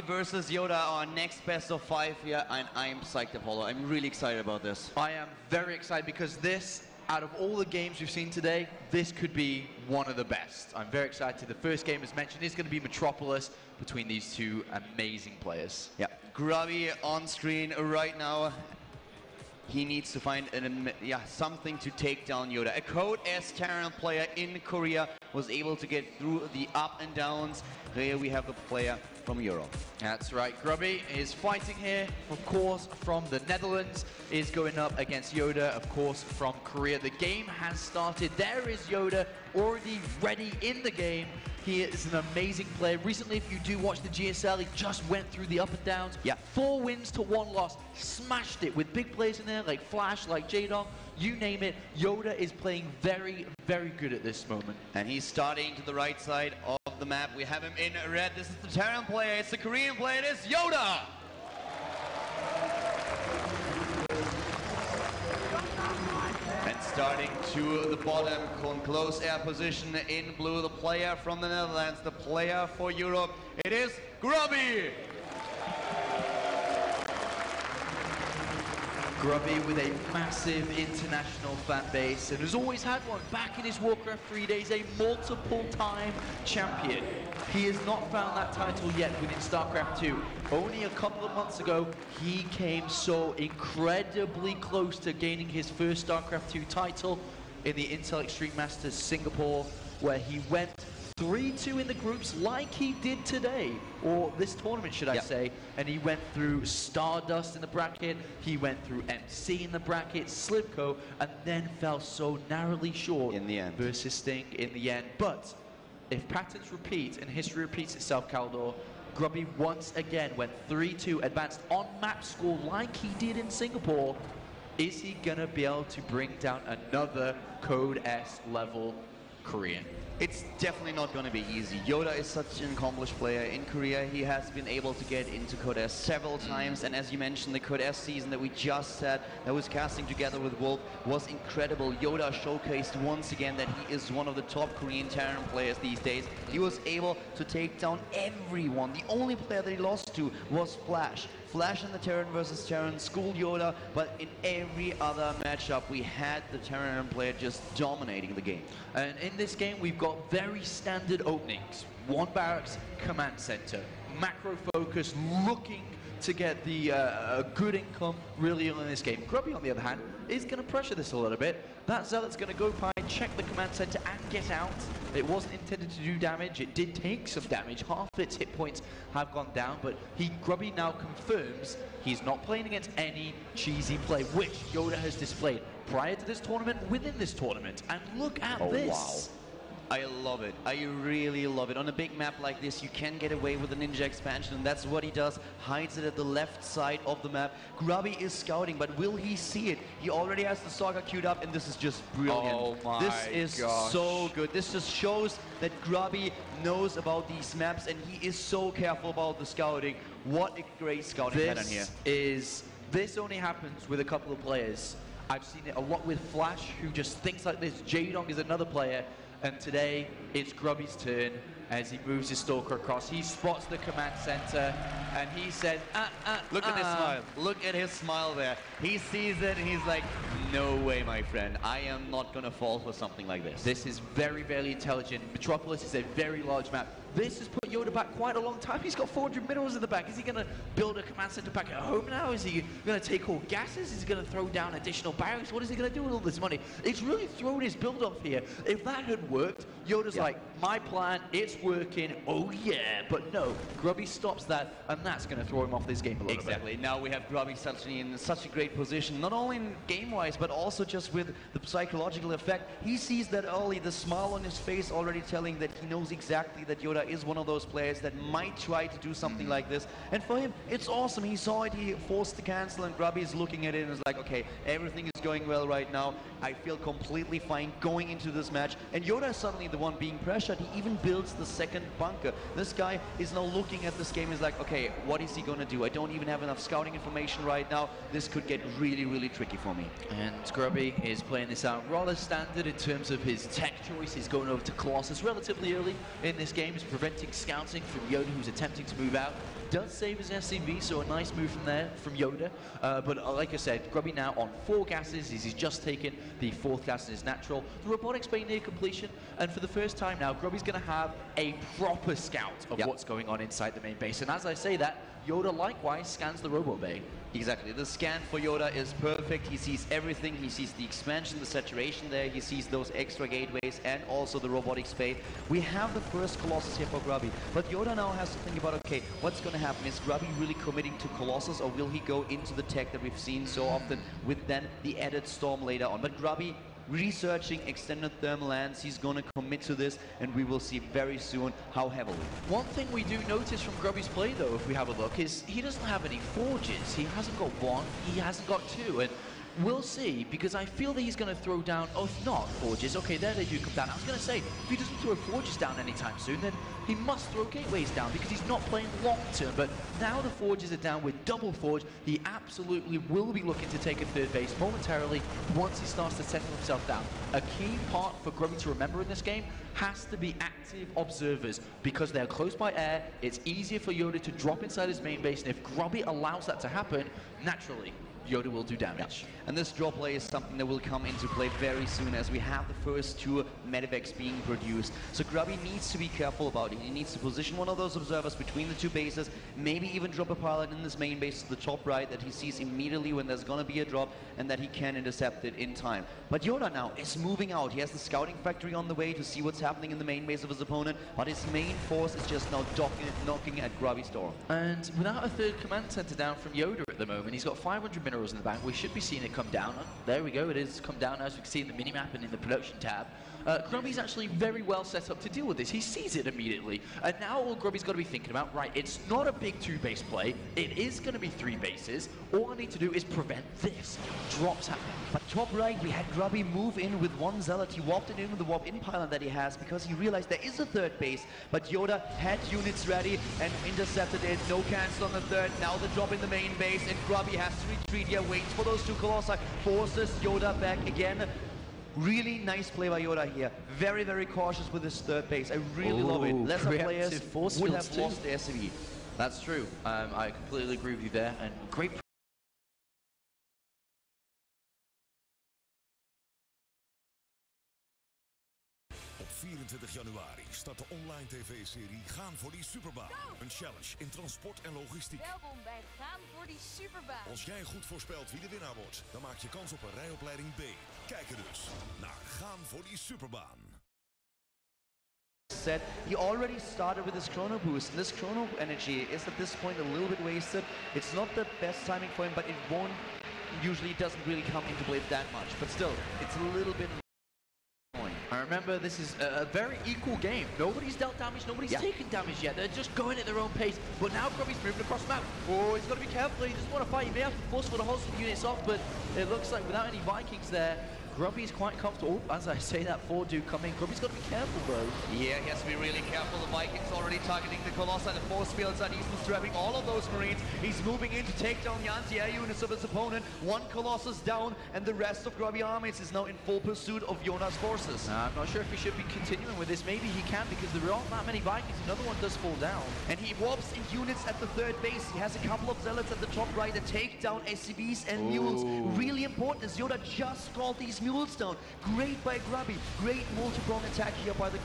versus YoDa, our next best of 5 here, and I'm psyched, Apollo. I'm really excited about this. I am very excited because this, out of all the games we've seen today, this could be one of the best. I'm very excited. The first game, as mentioned, is going to be Metropolis between these two amazing players. Yeah, Grubby on screen right now. He needs to find something to take down YoDa. A Code S Terran player in Korea was able to get through the up and downs. Here we have the player from Europe. That's right. Grubby is fighting here, of course, from the Netherlands, is going up against YoDa, of course, from Korea. The game has started. There is YoDa already ready in the game. He is an amazing player. Recently, if you do watch the GSL, he just went through the up and downs. Yeah. 4 wins to 1 loss. Smashed it with big players in there like Flash, like J-Dong, you name it. YoDa is playing very, very good at this moment. And he's starting to the right side of the map. We have him in red. This is the Terran player. It's the Korean player. It is YoDa. And starting to the bottom, close air position in blue, the player from the Netherlands, the player for Europe. It is Grubby. Grubby with a massive international fan base and has always had one. Back in his Warcraft 3 days, a multiple-time champion. He has not found that title yet within Starcraft 2. Only a couple of months ago, he came so incredibly close to gaining his first Starcraft 2 title in the Intel Extreme Masters Singapore, where he went 3-2 in the groups like he did today, or this tournament should I say, and he went through Stardust in the bracket, he went through MC in the bracket, Slipco, and then fell so narrowly short in the end versus Sting in the end. But if patterns repeat and history repeats itself, Kaldor, Grubby once again went 3-2, advanced on map score like he did in Singapore. Is he gonna be able to bring down another Code S level Korean? It's definitely not going to be easy. YoDa is such an accomplished player. In Korea, he has been able to get into Code S several times, and as you mentioned, the Code S season that we just said, that was casting together with Wolf, was incredible. YoDa showcased once again that he is one of the top Korean Terran players these days. He was able to take down everyone. The only player that he lost to was Flash. Flash in the Terran versus Terran schooled YoDa, but in every other matchup, we had the Terran player just dominating the game. And in this game, we've got very standard openings. 1 barracks, command center. Macro focus, looking to get the good income really early in this game. Grubby, on the other hand, is going to pressure this a little bit. That Zealot's going to go by, check the command center and get out. It wasn't intended to do damage. It did take some damage. Half of its hit points have gone down, but Grubby now confirms he's not playing against any cheesy play, which YoDa has displayed prior to this tournament, within this tournament. And look at this. Wow. I love it. I really love it. On a big map like this, you can get away with a ninja expansion, and that's what he does. Hides it at the left side of the map. Grubby is scouting, but will he see it? He already has the Stalker queued up, and this is just brilliant. Oh my This is gosh. so good. This just shows that Grubby knows about these maps, and he is so careful about the scouting. What a great scouting pattern here. This only happens with a couple of players. I've seen it a lot with Flash, who just thinks like this. J-Dong is another player. And today, it's Grubby's turn as he moves his Stalker across. He spots the command center, and he said, Look at his smile. Look at his smile there. He sees it, and he's like, no way, my friend. I am not going to fall for something like this. This is very, very intelligent. Metropolis is a very large map. This has put YoDa back quite a long time. He's got 400 minerals in the back. Is he going to build a command center back at home now? Is he going to take all gases? Is he going to throw down additional barracks? What is he going to do with all this money? It's really thrown his build off here. If that had worked, YoDa's like, my plan, it's working, oh yeah. But no, Grubby stops that, and that's going to throw him off this game a little bit. Exactly. Now we have Grubby in such a great position, not only in game-wise, but also just with the psychological effect. He sees that early, the smile on his face already telling that he knows exactly that YoDa is one of those players that might try to do something like this. And for him, it's awesome. He saw it, he forced to cancel, and Grubby is looking at it and is like, okay, everything is going well right now. I feel completely fine going into this match. And YoDa is suddenly the one being pressured. He even builds the second bunker. This guy is now looking at this game. He's like, okay, what is he going to do? I don't even have enough scouting information right now. This could get really, really tricky for me. And Grubby is playing this out rather standard in terms of his tech choice. He's going over to Colossus relatively early in this game. He's preventing scouting from YoDa, who's attempting to move out. Does save his SCV, so a nice move from there from YoDa. But like I said, Grubby now on 4 gases. He's just taken the 4th gas in his natural. The robotics bay near completion, and for the first time now, Grubby's going to have a proper scout of what's going on inside the main base. And as I say that, YoDa likewise scans the robo bay. Exactly. The scan for YoDa is perfect. He sees everything. He sees the expansion, the saturation there. He sees those extra gateways and also the robotics bay. We have the first Colossus here for Grubby. But YoDa now has to think about, okay, what's going to happen? Is Grubby really committing to Colossus, or will he go into the tech that we've seen so often with then the added Storm later on? But Grubby researching extended thermal lands, he's going to commit to this, and we will see very soon how heavily. One thing we do notice from Grubby's play, though, if we have a look, is he doesn't have any forges. He hasn't got 1, he hasn't got 2, and we'll see, because I feel that he's going to throw down, oh, if not forges, okay, there they do come down. I was going to say, if he doesn't throw forges down anytime soon, then he must throw gateways down, because he's not playing long term. But now the forges are down with double forge. He absolutely will be looking to take a 3rd base momentarily once he starts to settle himself down. A key part for Grubby to remember in this game has to be active observers, because they're close by air. It's easier for YoDa to drop inside his main base, and if Grubby allows that to happen, naturally, YoDa will do damage. And this draw play is something that will come into play very soon, as we have the first 2 medivacs being produced. So Grubby needs to be careful about it. He needs to position one of those observers between the 2 bases, maybe even drop a pilot in this main base to the top right that he sees immediately when there's going to be a drop, and that he can intercept it in time. But YoDa now is moving out. He has the scouting factory on the way to see what's happening in the main base of his opponent, but his main force is just now knocking at Grubby's door. And without a 3rd command center down from YoDa at the moment, he's got 500 minerals in the bank. We should be seeing it come down. There we go, it is come down, as we can see in the minimap and in the production tab. Grubby's actually very well set up to deal with this. He sees it immediately, and now all Grubby's got to be thinking about, right, it's not a big 2-base play, it is going to be 3 bases. All I need to do is prevent this. Drops happening. But top right, we had Grubby move in with 1 Zealot. He warped it in with the warp in pylon that he has, because he realized there is a 3rd base, but YoDa had units ready and intercepted it. No cancel on the 3rd. Now the drop in the main base, and Grubby has to retreat here, waits for those 2 Colossi, forces YoDa back again. Really nice play by YoDa here. Very, very cautious with his 3rd base. I really love it. Lesser players would have lost the SCV. That's true. I completely agree with you there. And great. Op 24 januari start de online tv-serie Gaan voor die Superbaan. Een challenge in transport en logistiek. Welkom bij Gaan voor die Superbaan. Als jij goed voorspelt wie de winnaar wordt, dan maak je kans op een rijopleiding B. Kijk er dus naar Gaan voor die Superbaan. Said he already started with his chrono boost, and this chrono energy is at this point a little bit wasted. It's not the best timing for him, but it won't, usually doesn't really come into play that much, but still, it's a little bit annoying. I remember this is a very equal game. Nobody's dealt damage, nobody's taken damage yet. They're just going at their own pace. But now Grubby's moving across the map. Oh, he's got to be careful. He doesn't want to fight. He may have to force for the hold some units off, but it looks like without any Vikings there, Grubby's quite comfortable. As I say that, 4 do come in. Grubby's got to be careful, though. Yeah, he has to be really careful. The Vikings already targeting the Colossi. The force fields are Easton's trapping all of those Marines. He's moving in to take down the anti-air units of his opponent. 1 Colossus down, and the rest of Grubby armies is now in full pursuit of YoDa's forces. I'm not sure if he should be continuing with this. Maybe he can, because there aren't that many Vikings. Another one does fall down. And he warps in units at the 3rd base. He has a couple of Zealots at the top right that take down SCVs and mules. Really important as YoDa just called these mules down. Great by Grubby. Great multi-prong attack here by the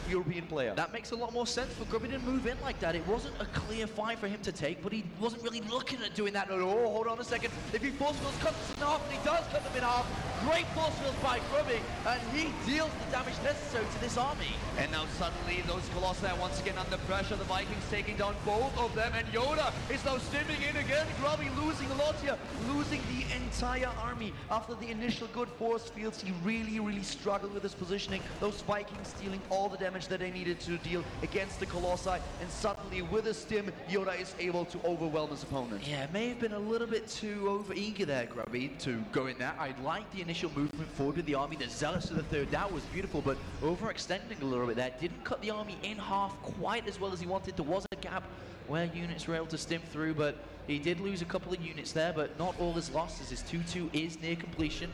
European player. That makes a lot more sense for Grubby to move in like that. It wasn't a clear fight for him to take, but he wasn't really looking at doing that. Oh, hold on a second. If he force fields cuts them in half, and he does cut them in half. Great force fields by Grubby, and he deals the damage necessary to this army. And now suddenly those Colossi are once again under pressure. The Vikings taking down both of them, and YoDa is now stimming in again. Grubby losing a lot here, losing the entire army. After the initial good force fields, he really struggled with his positioning. Those Vikings dealing all the damage that they needed to deal against the Colossi, and suddenly with a stim, YoDa is able to overwhelm his opponent. Yeah, it may have been a little bit too over-eager there, Grubby, to go in there. I like the initial movement forward with the army. The Zealots to the 3rd, that was beautiful, but overextending a little bit there. Didn't cut the army in half quite as well as he wanted. There was a gap where units were able to stim through, but he did lose a couple of units there, but not all is lost, as his 2-2 is near completion.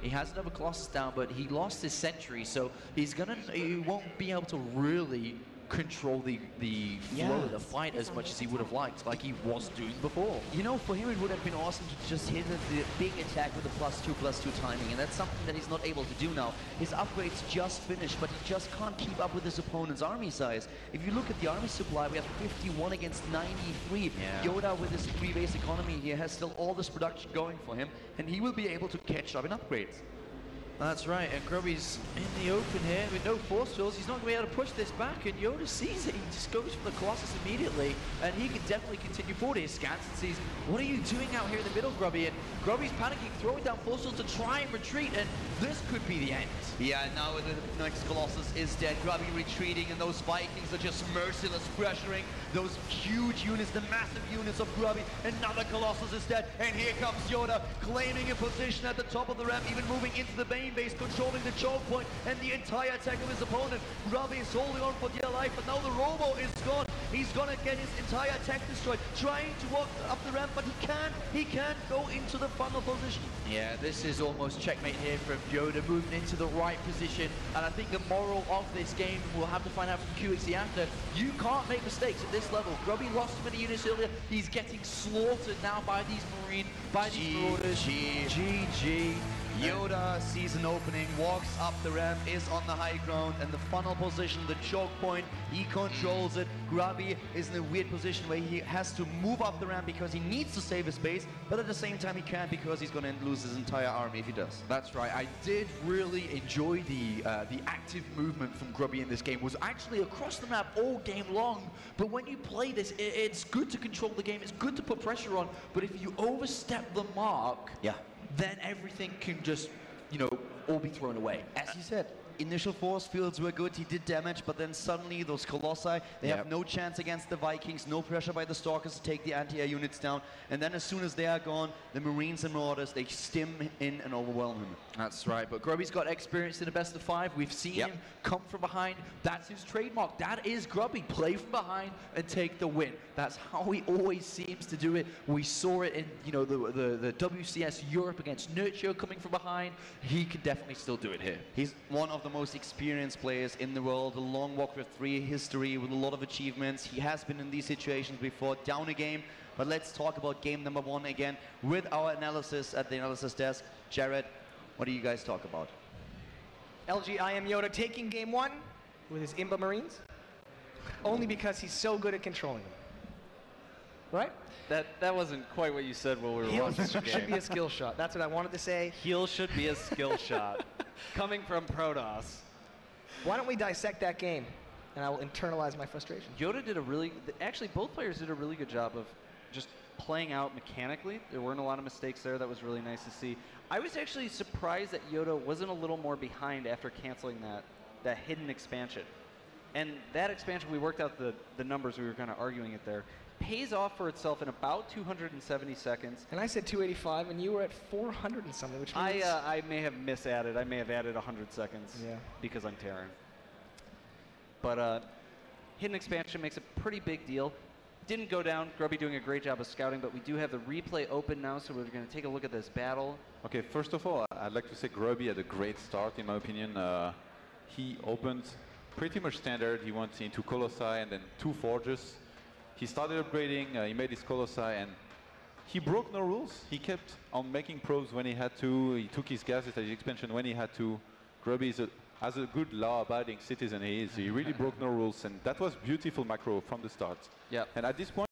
He has another Colossus down, but he lost his sentry, so he won't be able to really control the flow of the fight as much as he would have liked, like he was doing before. You know, for him it would have been awesome to just hit the big attack with the +2/+2 timing, and that's something that he's not able to do now. His upgrade's just finished, but he just can't keep up with his opponent's army size. If you look at the army supply, we have 51 against 93. YoDa with his 3-base economy here has still all this production going for him, and he will be able to catch up in upgrades. That's right, and Grubby's in the open here with no force fields. He's not going to be able to push this back, and YoDa sees it. He just goes for the Colossus immediately, and he can definitely continue forward. He scans and sees, what are you doing out here in the middle, Grubby? And Grubby's panicking, throwing down force fields to try and retreat, and this could be the end. Yeah, now the next Colossus is dead. Grubby retreating, and those Vikings are just merciless pressuring those huge units, the massive units of Grubby. Another Colossus is dead, and here comes YoDa, claiming a position at the top of the ramp, even moving into the main base, controlling the choke point and the entire attack of his opponent. Grubby is holding on for dear life, but now the Robo is gone. He's gonna get his entire attack destroyed, trying to walk up the ramp, but he can't go into the funnel position. Yeah, this is almost checkmate here from YoDa, moving into the right position, and I think the moral of this game, we'll have to find out from QXC after, you can't make mistakes at this level. Grubby lost many units earlier, he's getting slaughtered now by these Marine, by these Marauders. GG. YoDa sees an opening, walks up the ramp, is on the high ground, and the funnel position, the choke point, he controls it. Grubby is in a weird position where he has to move up the ramp because he needs to save his base, but at the same time he can't because he's going to lose his entire army if he does. That's right. I did really enjoy the active movement from Grubby in this game. Was actually across the map all game long, but when you play this, it's good to control the game, it's good to put pressure on, but if you overstep the mark, then everything can just, you know, all be thrown away. As you said, initial force fields were good, he did damage, but then suddenly those Colossi, they have no chance against the Vikings, no pressure by the Stalkers to take the anti-air units down, and then as soon as they are gone, the Marines and Marauders, they stim in and overwhelm him. That's right, but Grubby's got experience in a best of 5. We've seen him come from behind. That's his trademark. That is Grubby. Play from behind and take the win. That's how he always seems to do it. We saw it in, you know, the WCS Europe against Nurture coming from behind. He can definitely still do it here. He's one of the most experienced players in the world, a long Warcraft 3 history with a lot of achievements. He has been in these situations before, down a game. But let's talk about game number 1 again with our analysis at the analysis desk. Jared, what do you guys talk about? LG IEM YoDa taking game 1 with his Imba Marines, only because he's so good at controlling them. Right? That wasn't quite what you said while we were watching the game. Should be a skill shot. That's what I wanted to say. Heal should be a skill shot. Coming from Protoss. Why don't we dissect that game, and I will internalize my frustration. YoDa did actually both players did a really good job of just playing out mechanically. There weren't a lot of mistakes there. That was really nice to see. I was actually surprised that YoDa wasn't a little more behind after canceling that hidden expansion. And that expansion, we worked out the numbers, we were kind of arguing it there, pays off for itself in about 270 seconds. And I said 285, and you were at 400 and something, which means... I may have misadded. I may have added 100 seconds because I'm Terran. But hidden expansion makes a pretty big deal. Didn't go down. Grubby doing a great job of scouting, but we do have the replay open now, so we're going to take a look at this battle. Okay, first of all, I'd like to say Grubby had a great start, in my opinion. He opened pretty much standard. He went into Colossi and then 2 Forges. He started upgrading, he made his Colossi, and he broke no rules. He kept on making probes when he had to. He took his gases at his expansion when he had to. Grubby is as a good law-abiding citizen he is, he really broke no rules, and that was beautiful macro from the start. Yeah. And at this point,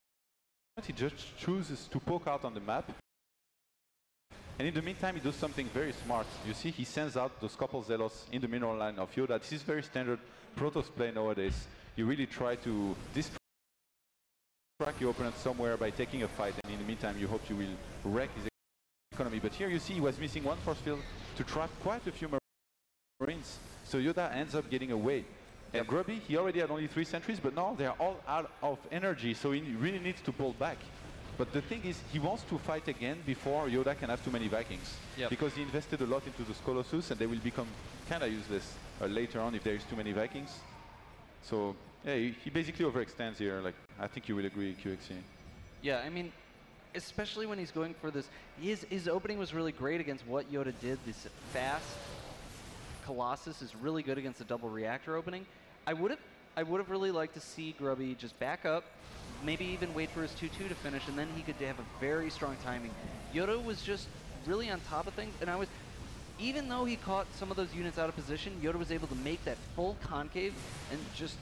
he just chooses to poke out on the map. And in the meantime, he does something very smart. You see, he sends out those couple Zealots in the mineral line of YoDa. This is very standard Protoss play nowadays. You really try to distract your opponent somewhere by taking a fight, and in the meantime, you hope you will wreck his economy. But here you see he was missing 1 force field to trap quite a few Marines. So YoDa ends up getting away. And Grubby, he already had only 3 sentries, but now they're all out of energy, so he really needs to pull back. But the thing is, he wants to fight again before YoDa can have too many Vikings. Because he invested a lot into those Colossus, and they will become kind of useless later on if there is too many Vikings. So, yeah, he basically overextends here. Like, I think you will agree, QXC. Yeah, I mean, especially when he's going for this. His opening was really great against what YoDa did. This fast Colossus is really good against the double reactor opening. I would have really liked to see Grubby just back up, maybe even wait for his 2-2 to finish, and then he could have a very strong timing. YoDa was just really on top of things, and even though he caught some of those units out of position, YoDa was able to make that full concave and just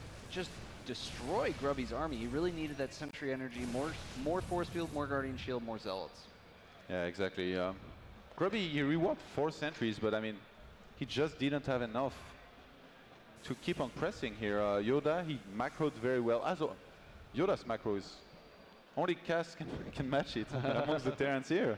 destroy Grubby's army. He really needed that sentry energy, more force field, more guardian shield, more zealots. Yeah, exactly. Grubby, he reward 4 sentries, but I mean, he just didn't have enough to keep on pressing here. YoDa, he macroed very well. YoDa's macro is only Cass can match it amongst the Terrans here.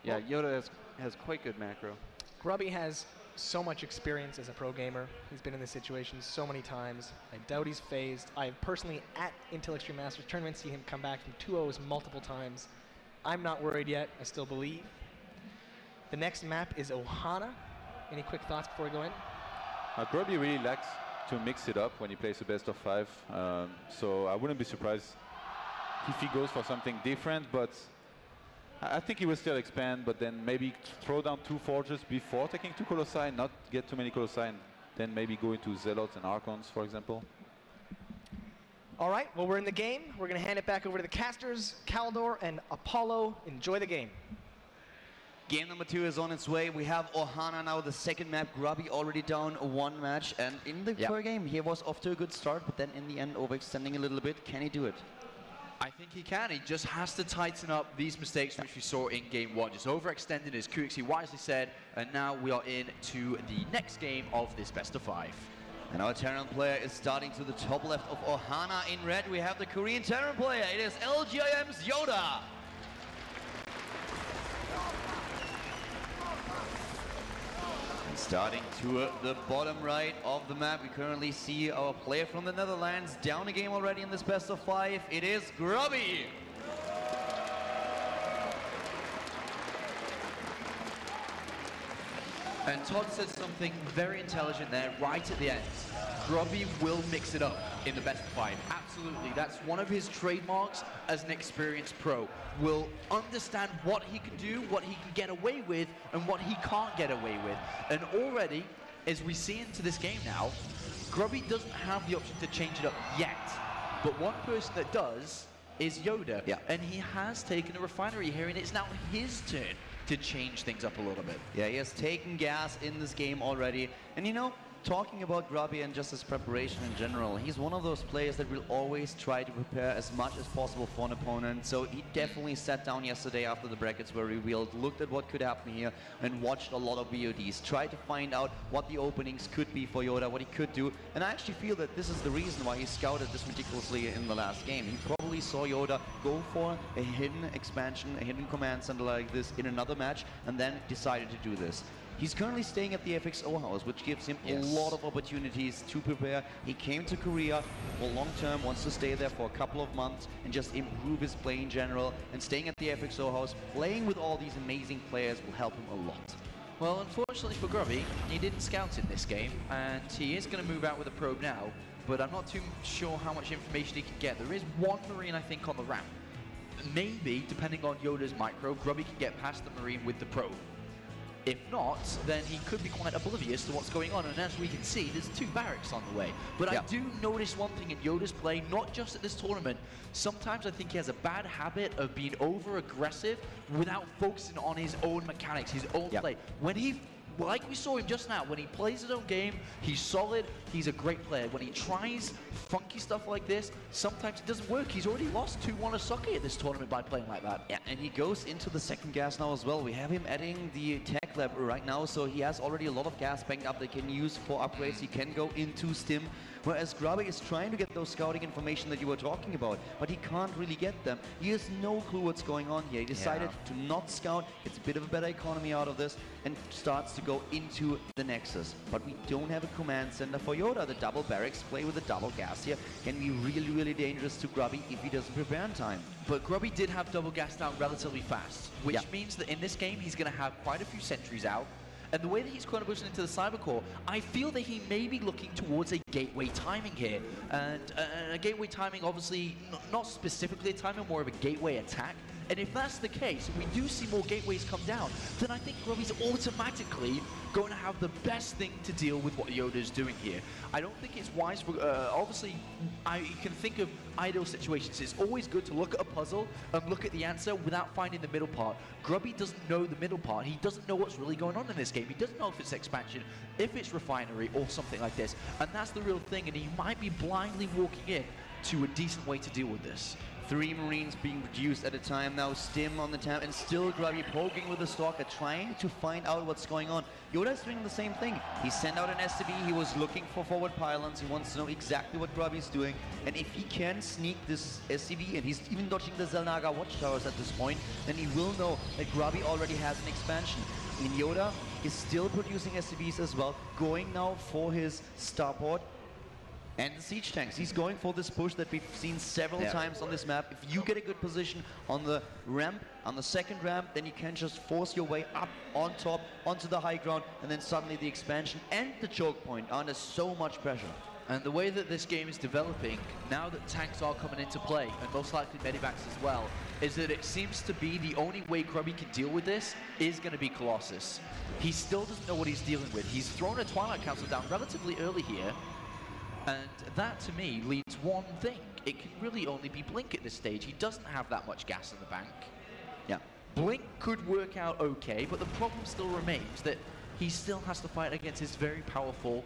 Yeah, YoDa has quite good macro. Grubby has so much experience as a pro gamer. He's been in this situation so many times. I doubt he's phased. I have personally, at Intel Extreme Masters tournament, seen him come back from 2-0s multiple times. I'm not worried yet. I still believe. The next map is Ohana. Any quick thoughts before we go in? Grubby really likes to mix it up when he plays a best of 5. So I wouldn't be surprised if he goes for something different, but I think he will still expand, but then maybe throw down 2 forges before taking 2 Colossi, not get too many Colossi, and then maybe go into Zealots and Archons, for example. All right, well, we're in the game. We're going to hand it back over to the casters, Caldor and Apollo. Enjoy the game. Game number 2 is on its way. We have Ohana now, the second map. Grubby already down 1 match, and in the first game, he was off to a good start, but then in the end, overextending a little bit. Can he do it? I think he can. He just has to tighten up these mistakes which we saw in game 1. Just overextended, as QXE wisely said, and now we are into the next game of this best of 5. And our Terran player is starting to the top left of Ohana. In red, we have the Korean Terran player. It is LGIM's YoDa. Starting to the bottom right of the map, we currently see our player from the Netherlands down a game already in this best of 5. It is Grubby. And Todd said something very intelligent there right at the end. Grubby will mix it up in the best of 5. Absolutely. That's one of his trademarks as an experienced pro. Will understand what he can do, what he can get away with, and what he can't get away with. And already, as we see into this game now, Grubby doesn't have the option to change it up yet. But one person that does is YoDa. Yeah. And he has taken a refinery here, and it's now his turn to change things up a little bit. Yeah, he has taken gas in this game already. And you know, talking about Grubby and just his preparation in general, he's one of those players that will always try to prepare as much as possible for an opponent. So he definitely sat down yesterday after the brackets were revealed, looked at what could happen here, and watched a lot of VODs, tried to find out what the openings could be for YoDa, what he could do. And I actually feel that this is the reason why he scouted this meticulously in the last game. He probably saw YoDa go for a hidden expansion, a hidden command center like this in another match, and then decided to do this. He's currently staying at the FXO house, which gives him a lot of opportunities to prepare. He came to Korea for long term, wants to stay there for a couple of months and just improve his play in general. And staying at the FXO house, playing with all these amazing players will help him a lot. Well, unfortunately for Grubby, he didn't scout in this game, and he is going to move out with a probe now, but I'm not too sure how much information he can get. There is 1 Marine, I think, on the ramp. Maybe, depending on YoDa's micro, Grubby can get past the Marine with the probe. If not, then he could be quite oblivious to what's going on. And as we can see, there's 2 barracks on the way. But I do notice one thing in YoDa's play, not just at this tournament. Sometimes I think he has a bad habit of being over-aggressive without focusing on his own mechanics, his own play. When he, like we saw him just now, when he plays his own game, he's solid, he's a great player. When he tries funky stuff like this, sometimes it doesn't work. He's already lost 2-1 a soccer at this tournament by playing like that. Yeah, and he goes into the second gas now as well. We have him adding the tech lab right now, so he has already a lot of gas banked up that he can use for upgrades. He can go into Stim, whereas Grubby is trying to get those scouting information that you were talking about, but he can't really get them. He has no clue what's going on here. He decided to not scout. It's a bit of a better economy out of this, and starts to go into the Nexus. But we don't have a command center for YoDa. The double barracks play with the double gas here can be really, really dangerous to Grubby if he doesn't prepare in time. But Grubby did have double gas down relatively fast, which means that in this game he's going to have quite a few sentries out, And the way that he's corner pushing into the Cybercore, I feel that he may be looking towards a gateway timing here. And a gateway timing, obviously, not specifically a timing, more of a gateway attack. And if that's the case, and we do see more gateways come down, then I think Grubby's automatically going to have the best thing to deal with what YoDa's doing here. I don't think it's wise for, obviously, you can think of ideal situations. It's always good to look at a puzzle and look at the answer without finding the middle part. Grubby doesn't know the middle part. He doesn't know what's really going on in this game. He doesn't know if it's expansion, if it's refinery, or something like this. And that's the real thing, and he might be blindly walking in to a decent way to deal with this. 3 Marines being produced at a time now, Stim on the tap, and still Grubby poking with the Stalker, trying to find out what's going on. YoDa's doing the same thing. He sent out an SCB, he was looking for forward pylons, he wants to know exactly what Grubby's doing, and if he can sneak this SCB, and he's even dodging the Xel'Naga watchtowers at this point, then he will know that Grubby already has an expansion. And YoDa is still producing SCBs as well, going now for his starport, and the siege tanks. He's going for this push that we've seen several times on this map. If you get a good position on the ramp, on the second ramp, then you can just force your way up on top, onto the high ground, and then suddenly the expansion and the choke point are under so much pressure. And the way that this game is developing, now that tanks are coming into play, and most likely medivacs as well, is that it seems to be the only way Grubby can deal with this is going to be Colossus. He still doesn't know what he's dealing with. He's thrown a Twilight Council down relatively early here, and that, to me, leads one thing. It can really only be Blink at this stage. He doesn't have that much gas in the bank. Yeah. Blink could work out okay, but the problem still remains that he still has to fight against his very powerful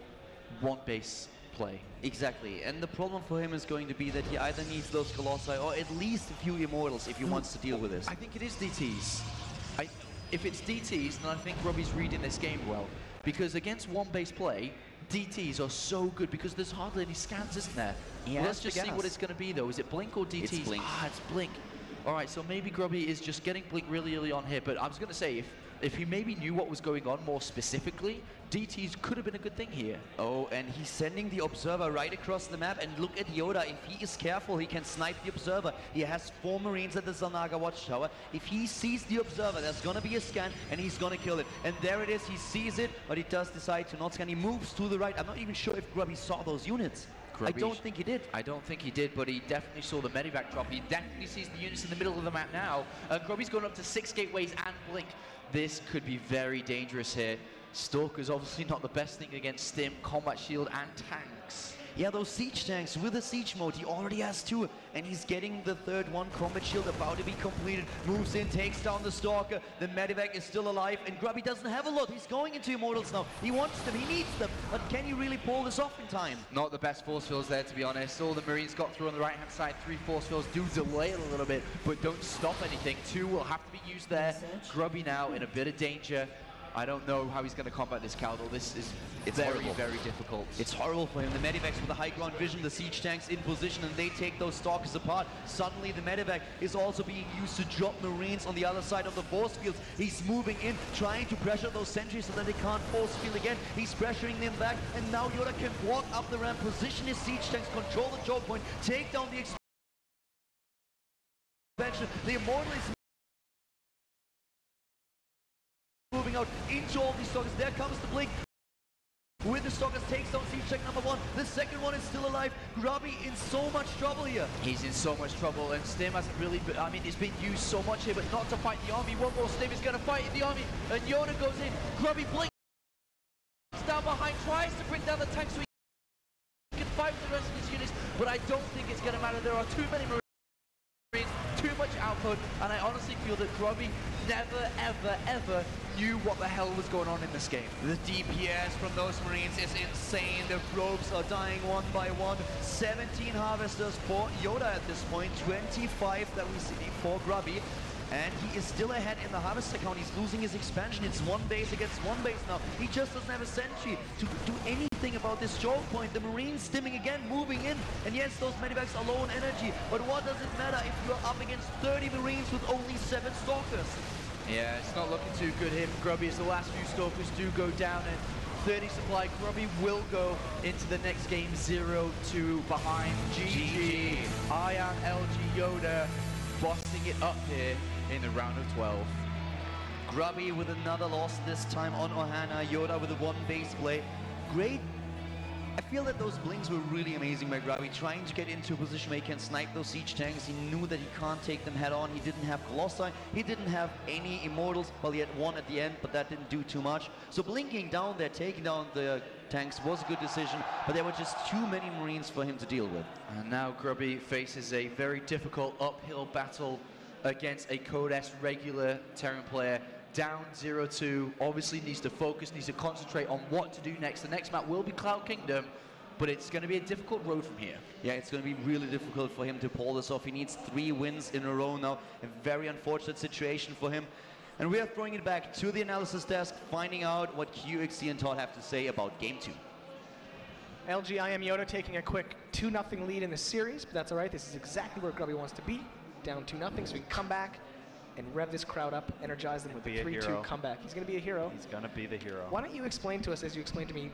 one-base play. Exactly, and the problem for him is going to be that he either needs those Colossi or at least a few Immortals if he wants to deal with this. I think it is DTs. If it's DTs, then I think Grubby's reading this game well. Because against one-base play, DTs are so good because there's hardly any scans, isn't there? Well, let's just see what it's going to be, though. Is it Blink or DTs? It's Blink. Ah, it's Blink. All right, so maybe Grubby is just getting Blink really early on here. But I was going to say, if he maybe knew what was going on more specifically, DTs could have been a good thing here. Oh, and he's sending the Observer right across the map, and look at YoDa. If he is careful, he can snipe the Observer. He has 4 Marines at the Xel'Naga watchtower. If he sees the Observer, there's gonna be a scan, and he's gonna kill it. And there it is, he sees it, but he does decide to not scan. He moves to the right. I'm not even sure if Grubby saw those units. I don't think he did. I don't think he did, but he definitely saw the medivac drop. He definitely sees the units in the middle of the map now. Grubby's going up to 6 gateways and Blink. This could be very dangerous here. Stalker's obviously not the best thing against Stim, Combat Shield, and tanks. Yeah, those siege tanks with the siege mode, he already has 2, and he's getting the 3rd one, Combat Shield, about to be completed, moves in, takes down the Stalker, the Medivac is still alive, and Grubby doesn't have a lot. He's going into Immortals now. He wants them, he needs them, but can he really pull this off in time? Not the best force fields there, to be honest. All the Marines got through on the right-hand side. 3 force fields do delay it a little bit, but don't stop anything. 2 will have to be used there. Grubby now in a bit of danger. I don't know how he's going to combat this Caldor. This is very, very difficult. It's horrible for him. The Medivacs with the high ground vision, the siege tanks in position, and they take those Stalkers apart. Suddenly the Medivac is also being used to drop Marines on the other side of the force fields. He's moving in, trying to pressure those sentries so that they can't force field again. He's pressuring them back, and now YoDa can walk up the ramp, position his siege tanks, control the choke point, take down the expansion. The Immortal is moving out into all these Stalkers. There comes the Blink. With the Stalkers, takes down siege tank number 1. The second one is still alive. Grubby in so much trouble here. He's in so much trouble, and Stim hasn't really been, I mean, it's been used so much here, but not to fight the army. One more Stim is going to fight in the army, and YoDa goes in. Grubby blinks down behind, tries to bring down the tank so he can fight with the rest of his units, but I don't think it's going to matter. There are too many Marines, too much output, and I honestly feel that Grubby never, ever, ever knew what the hell was going on in this game. The DPS from those Marines is insane. The probes are dying one by one. 17 harvesters for YoDa at this point, 25 that we see for Grubby. And he is still ahead in the harvester count. He's losing his expansion. It's 1 base against 1 base now. He just doesn't have a sentry to do anything about this choke point. The Marines stimming again, moving in. And yes, those medivacs are low on energy. But what does it matter if you're up against 30 Marines with only 7 Stalkers? Yeah, it's not looking too good here for Grubby as the last few Stalkers do go down, and 30 supply. Grubby will go into the next game 0-2 behind. GG. IEM LG YoDa bossing it up here in the round of 12. Grubby with another loss, this time on Ohana. YoDa with a one base play. Great. I feel that those blinks were really amazing by Grubby, trying to get into a position where he can snipe those siege tanks. He knew that he can't take them head on. He didn't have Colossi. He didn't have any Immortals. Well, he had one at the end, but that didn't do too much. So blinking down there, taking down the tanks was a good decision, but there were just too many Marines for him to deal with. And now Grubby faces a very difficult uphill battle against a Code S regular Terran player. Down 0-2, obviously needs to focus, needs to concentrate on what to do next. The next map will be Cloud Kingdom, but it's going to be a difficult road from here. Yeah, it's going to be really difficult for him to pull this off. He needs 3 wins in a row now. A very unfortunate situation for him. And we are throwing it back to the analysis desk, finding out what QXC and Todd have to say about Game 2. LG IEM YoDa taking a quick 2-0 lead in the series, but that's all right. This is exactly where Grubby wants to be. Down 2-0, so he can come back and rev this crowd up, energize them with a 3-2 comeback. He's going to be a hero. He's going to be the hero. Why don't you explain to us, as you explained to me,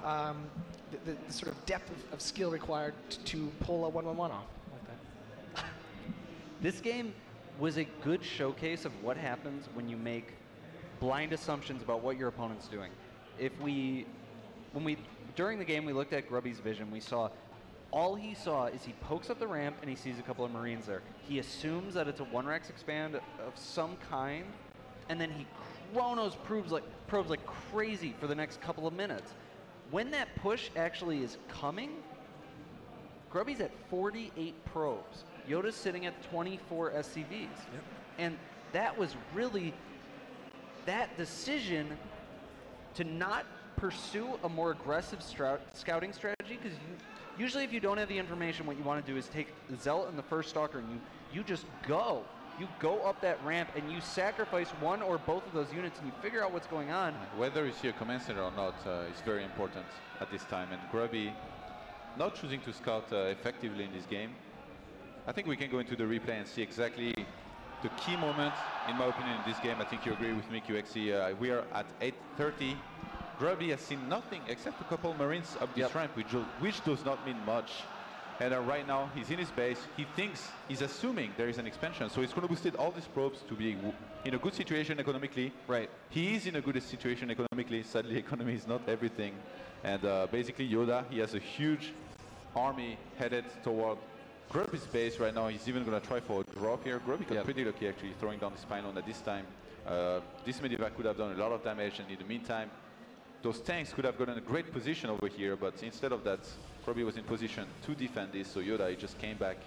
the sort of depth of skill required to pull a 1-1-1 off like that? This game was a good showcase of what happens when you make blind assumptions about what your opponent's doing. During the game, we looked at Grubby's vision. We saw all he saw is he pokes up the ramp and he sees a couple of Marines there. He assumes that it's a 1-Rex expand of some kind, and then he chronos probes like crazy for the next couple of minutes. When that push actually is coming, Grubby's at 48 probes. YoDa's sitting at 24 SCVs. Yep. And that was really that decision to not pursue a more aggressive scouting strategy, because usually if you don't have the information, what you want to do is take the Zealot and the first Stalker and you just go. You go up that ramp and you sacrifice one or both of those units and you figure out what's going on. Whether you see a command center or not is very important at this time. And Grubby not choosing to scout effectively in this game. I think we can go into the replay and see exactly the key moment, in my opinion, in this game. I think you agree with me, QXC. We are at 8:30. Grubby has seen nothing except a couple Marines up this ramp, which does not mean much. And right now, he's in his base. He's assuming there is an expansion. So he's going to boost all these probes to be in a good situation economically. Right. He is in a good situation economically. Sadly, economy is not everything. And basically, YoDa, he has a huge army headed toward Grubby's base right now. He's even going to try for a drop here. Grubby got pretty lucky, actually, throwing down the Spinalone at this time. This Medivac could have done a lot of damage, and in the meantime, those tanks could have gotten a great position over here, but instead of that, Grubby was in position to defend this, so YoDa, he just came back,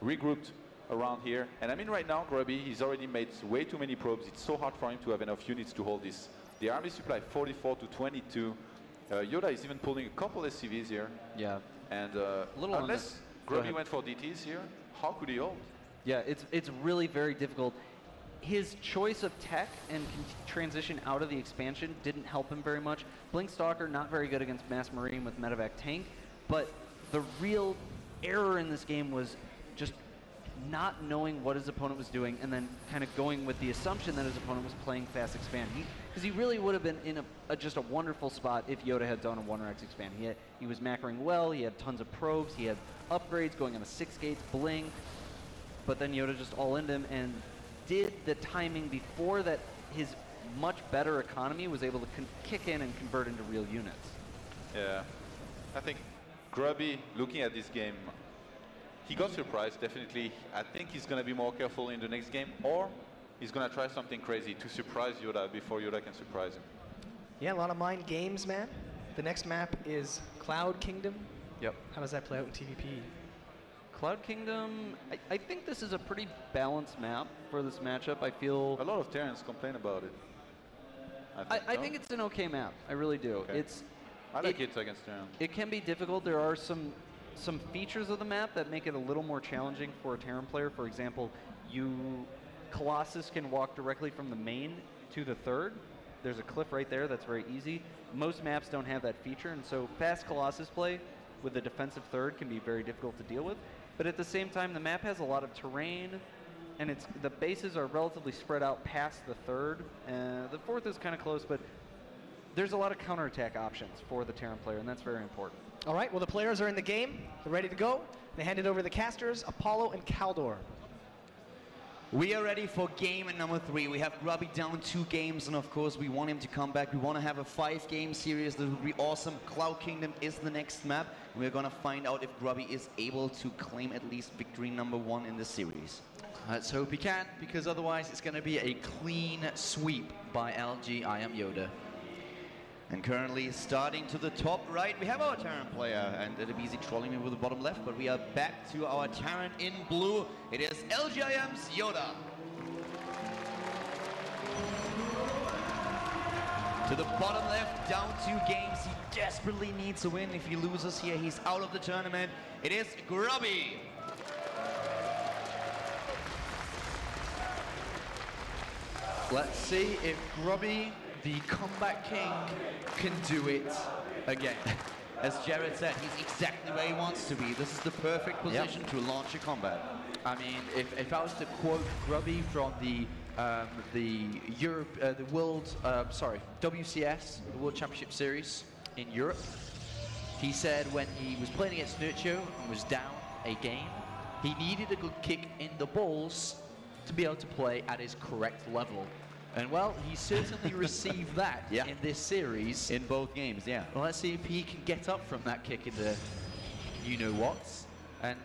regrouped around here. And I mean, right now, Grubby, he's already made way too many probes. It's so hard for him to have enough units to hold this. The army supply 44 to 22. YoDa is even pulling a couple SCVs here. Yeah. And unless Grubby went for DTs here, how could he hold? Yeah, it's really very difficult. His choice of tech and transition out of the expansion didn't help him very much. Blink Stalker, not very good against Mass Marine with Medivac Tank, but the real error in this game was just not knowing what his opponent was doing and then kind of going with the assumption that his opponent was playing fast expand. Because he really would have been in just a wonderful spot if YoDa had done a 1-Rex expand. He was macroing well, he had tons of probes, he had upgrades going on the 6 gates, bling, but then YoDa just all-in him and did the timing before that his much better economy was able to kick in and convert into real units. Yeah, I think Grubby, looking at this game, he got surprised, definitely. I think he's going to be more careful in the next game, or he's going to try something crazy to surprise YoDa before YoDa can surprise him. Yeah, a lot of mind games, man. The next map is Cloud Kingdom. Yep. How does that play out in TVP? Cloud Kingdom, I think this is a pretty balanced map for this matchup. I feel a lot of Terrans complain about it. I think it's an okay map. I really do. Okay. I like it against Terran. It can be difficult. There are some features of the map that make it a little more challenging for a Terran player. For example, Colossus can walk directly from the main to the third. There's a cliff right there that's very easy. Most maps don't have that feature, and so fast Colossus play with the defensive third can be very difficult to deal with. But at the same time, the map has a lot of terrain, and the bases are relatively spread out past the third. The fourth is kind of close, but there's a lot of counterattack options for the Terran player, and that's very important. All right, well, the players are in the game. They're ready to go. They hand it over to the casters, Apollo and Kaldor. We are ready for game number 3. We have Grubby down 2 games, and of course we want him to come back. We want to have a 5-game series. That would be awesome. Cloud Kingdom is the next map. We're going to find out if Grubby is able to claim at least victory number 1 in this series. Let's hope he can, because otherwise it's going to be a clean sweep by LG IEM YoDa. And currently starting to the top right, we have our Terran player, and it'll be easy trolling me with the bottom left, but we are back to our Terran in blue. It is LGIM's YoDa. To the bottom left, down 2 games. He desperately needs a win. If he loses here, he's out of the tournament. It is Grubby. Let's see if Grubby, the comeback king, can do it again. As Jared said, he's exactly where he wants to be. This is the perfect position to launch a combat. I mean, if I was to quote Grubby from the WCS, the World Championship Series in Europe, he said when he was playing against Nurcho and was down a game, he needed a good kick in the balls to be able to play at his correct level. And well, he certainly received that in this series. In both games, yeah. Well, let's see if he can get up from that kick in the you-know-whats. And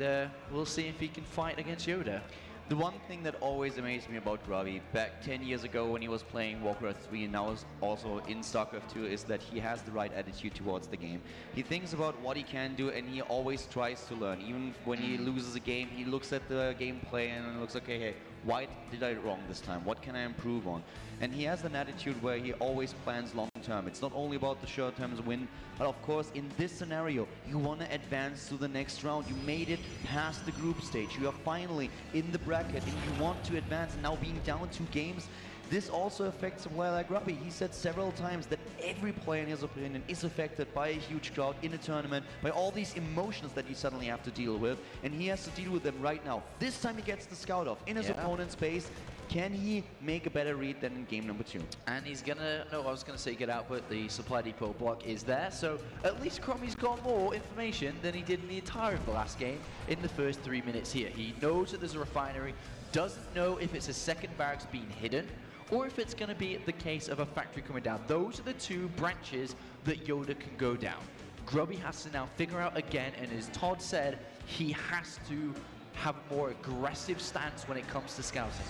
we'll see if he can fight against YoDa. The one thing that always amazed me about Grubby, back 10 years ago when he was playing Warcraft 3 and now is also in Starcraft 2, is that he has the right attitude towards the game. He thinks about what he can do, and he always tries to learn. Even when he loses a game, he looks at the gameplay and looks, okay, hey, why did I wrong this time? What can I improve on? And he has an attitude where he always plans long term. It's not only about the short term win, but of course in this scenario, you want to advance to the next round. You made it past the group stage. You are finally in the bracket and you want to advance, and now being down 2 games, this also affects him well like Grubby. He said several times that every player in his opinion is affected by a huge crowd in a tournament, by all these emotions that you suddenly have to deal with, and he has to deal with them right now. This time he gets the scout off in his opponent's base. Can he make a better read than in game number 2? And he's gonna, no, I was gonna say get out, but the supply depot block is there. So at least Grubby's got more information than he did in the entire of the last game in the first 3 minutes here. He knows that there's a refinery, doesn't know if it's a second barracks being hidden, or if it's gonna be the case of a factory coming down. Those are the 2 branches that YoDa can go down. Grubby has to now figure out again, and as Todd said, he has to have a more aggressive stance when it comes to scouting.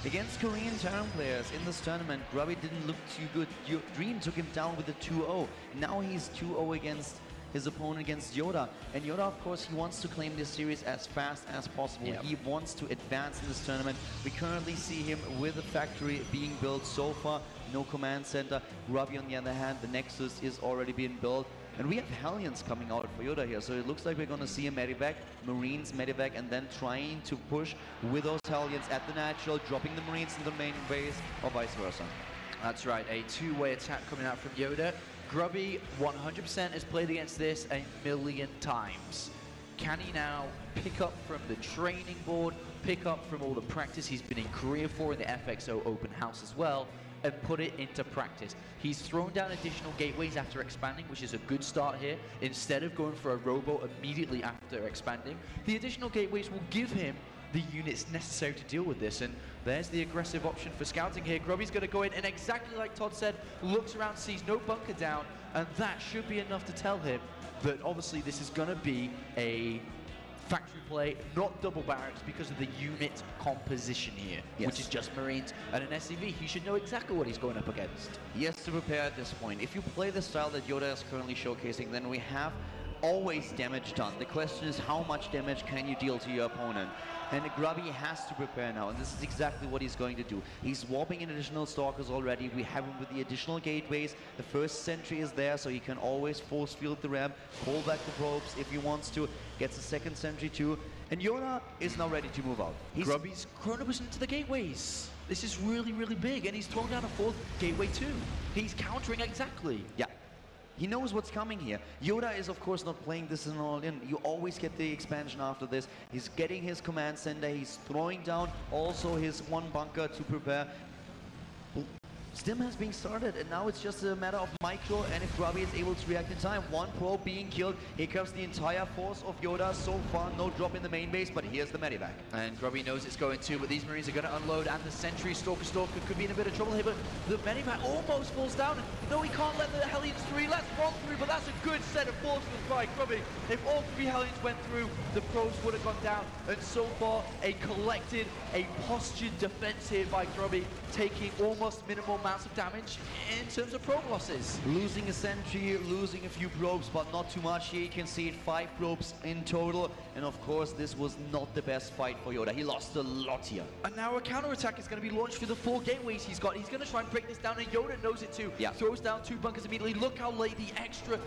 Against Korean Terran players in this tournament, Grubby didn't look too good. Dream took him down with a 2-0. Now he's 2-0 against his opponent, against YoDa. And YoDa, of course, he wants to claim this series as fast as possible. He wants to advance in this tournament. We currently see him with a factory being built so far. No command center. Grubby, on the other hand, the Nexus is already being built. And we have Hellions coming out for YoDa here, so it looks like we're going to see a Medivac, Marines Medivac, and then trying to push with those Hellions at the natural, dropping the Marines in the main base, or vice versa. That's right, a 2-way attack coming out from YoDa. Grubby 100% has played against this a million times. Can he now pick up from the training board, pick up from all the practice he's been in Korea for in the FXO Open House as well, and put it into practice? He's thrown down additional gateways after expanding, which is a good start here. Instead of going for a robo immediately after expanding, the additional gateways will give him the units necessary to deal with this, and there's the aggressive option for scouting here. Grubby's going to go in, and exactly like Todd said, looks around, sees no bunker down, and that should be enough to tell him that obviously this is going to be a factory play, not double barracks, because of the unit composition here, which is just Marines and an SCV. He should know exactly what he's going up against. He has to prepare at this point. If you play the style that YoDa is currently showcasing, then we have always damage done. The question is, how much damage can you deal to your opponent? And Grubby has to prepare now, and this is exactly what he's going to do. He's warping in additional stalkers already. We have him with the additional gateways. The first sentry is there, so he can always force field the ramp, pull back the probes if he wants to, gets a second sentry too. And YoDa is now ready to move out. Grubby's chronobus into the gateways. This is really, really big, and he's thrown down a 4th gateway too. He's countering exactly. Yeah. He knows what's coming here. YoDa is, of course, not playing this in all-in. You always get the expansion after this. He's getting his command center. He's throwing down also his 1 bunker to prepare. Stim has been started, and now it's just a matter of micro, and if Grubby is able to react in time. One pro being killed. Here comes the entire force of YoDa. So far, no drop in the main base, but here's the medivac. And Grubby knows it's going to, but these Marines are going to unload, and the Sentry Stalker could be in a bit of trouble here, but the medivac almost falls down. No, he can't let the Hellions through. Let's run through, but that's a good set of forces by Grubby. If all 3 Hellions went through, the pros would have gone down. And so far, a collected, a postured defense here by Grubby, taking almost minimal amounts of damage in terms of probe losses. Losing a sentry, losing a few probes, but not too much. Here you can see it, 5 probes in total. And of course, this was not the best fight for YoDa. He lost a lot here. And now a counterattack is going to be launched for the 4 gateways he's got. He's going to try and break this down, and YoDa knows it too. Yeah. Throws down 2 bunkers immediately. Look how late the extra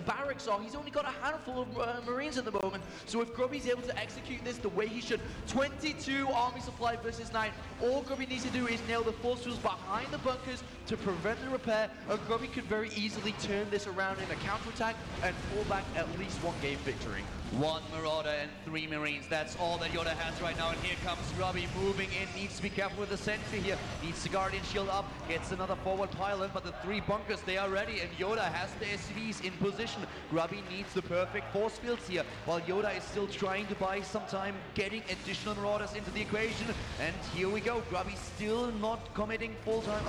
barracks are. He's only got a handful of Marines at the moment. So if Grubby's able to execute this the way he should, 22 army supply versus 9. All Grubby needs to do is nail the force fields behind the bunkers to prevent the repair, and Grubby could very easily turn this around in a counterattack and fall back at least 1 game victory. 1 Marauder and 3 Marines. That's all that YoDa has right now. And here comes Grubby moving in. Needs to be careful with the sentry here. Needs the Guardian Shield up. Gets another forward pylon, but the 3 bunkers, they are ready. And YoDa has the SCVs in position. Grubby needs the perfect force fields here, while YoDa is still trying to buy some time, getting additional Marauders into the equation. And here we go. Grubby still not committing full time.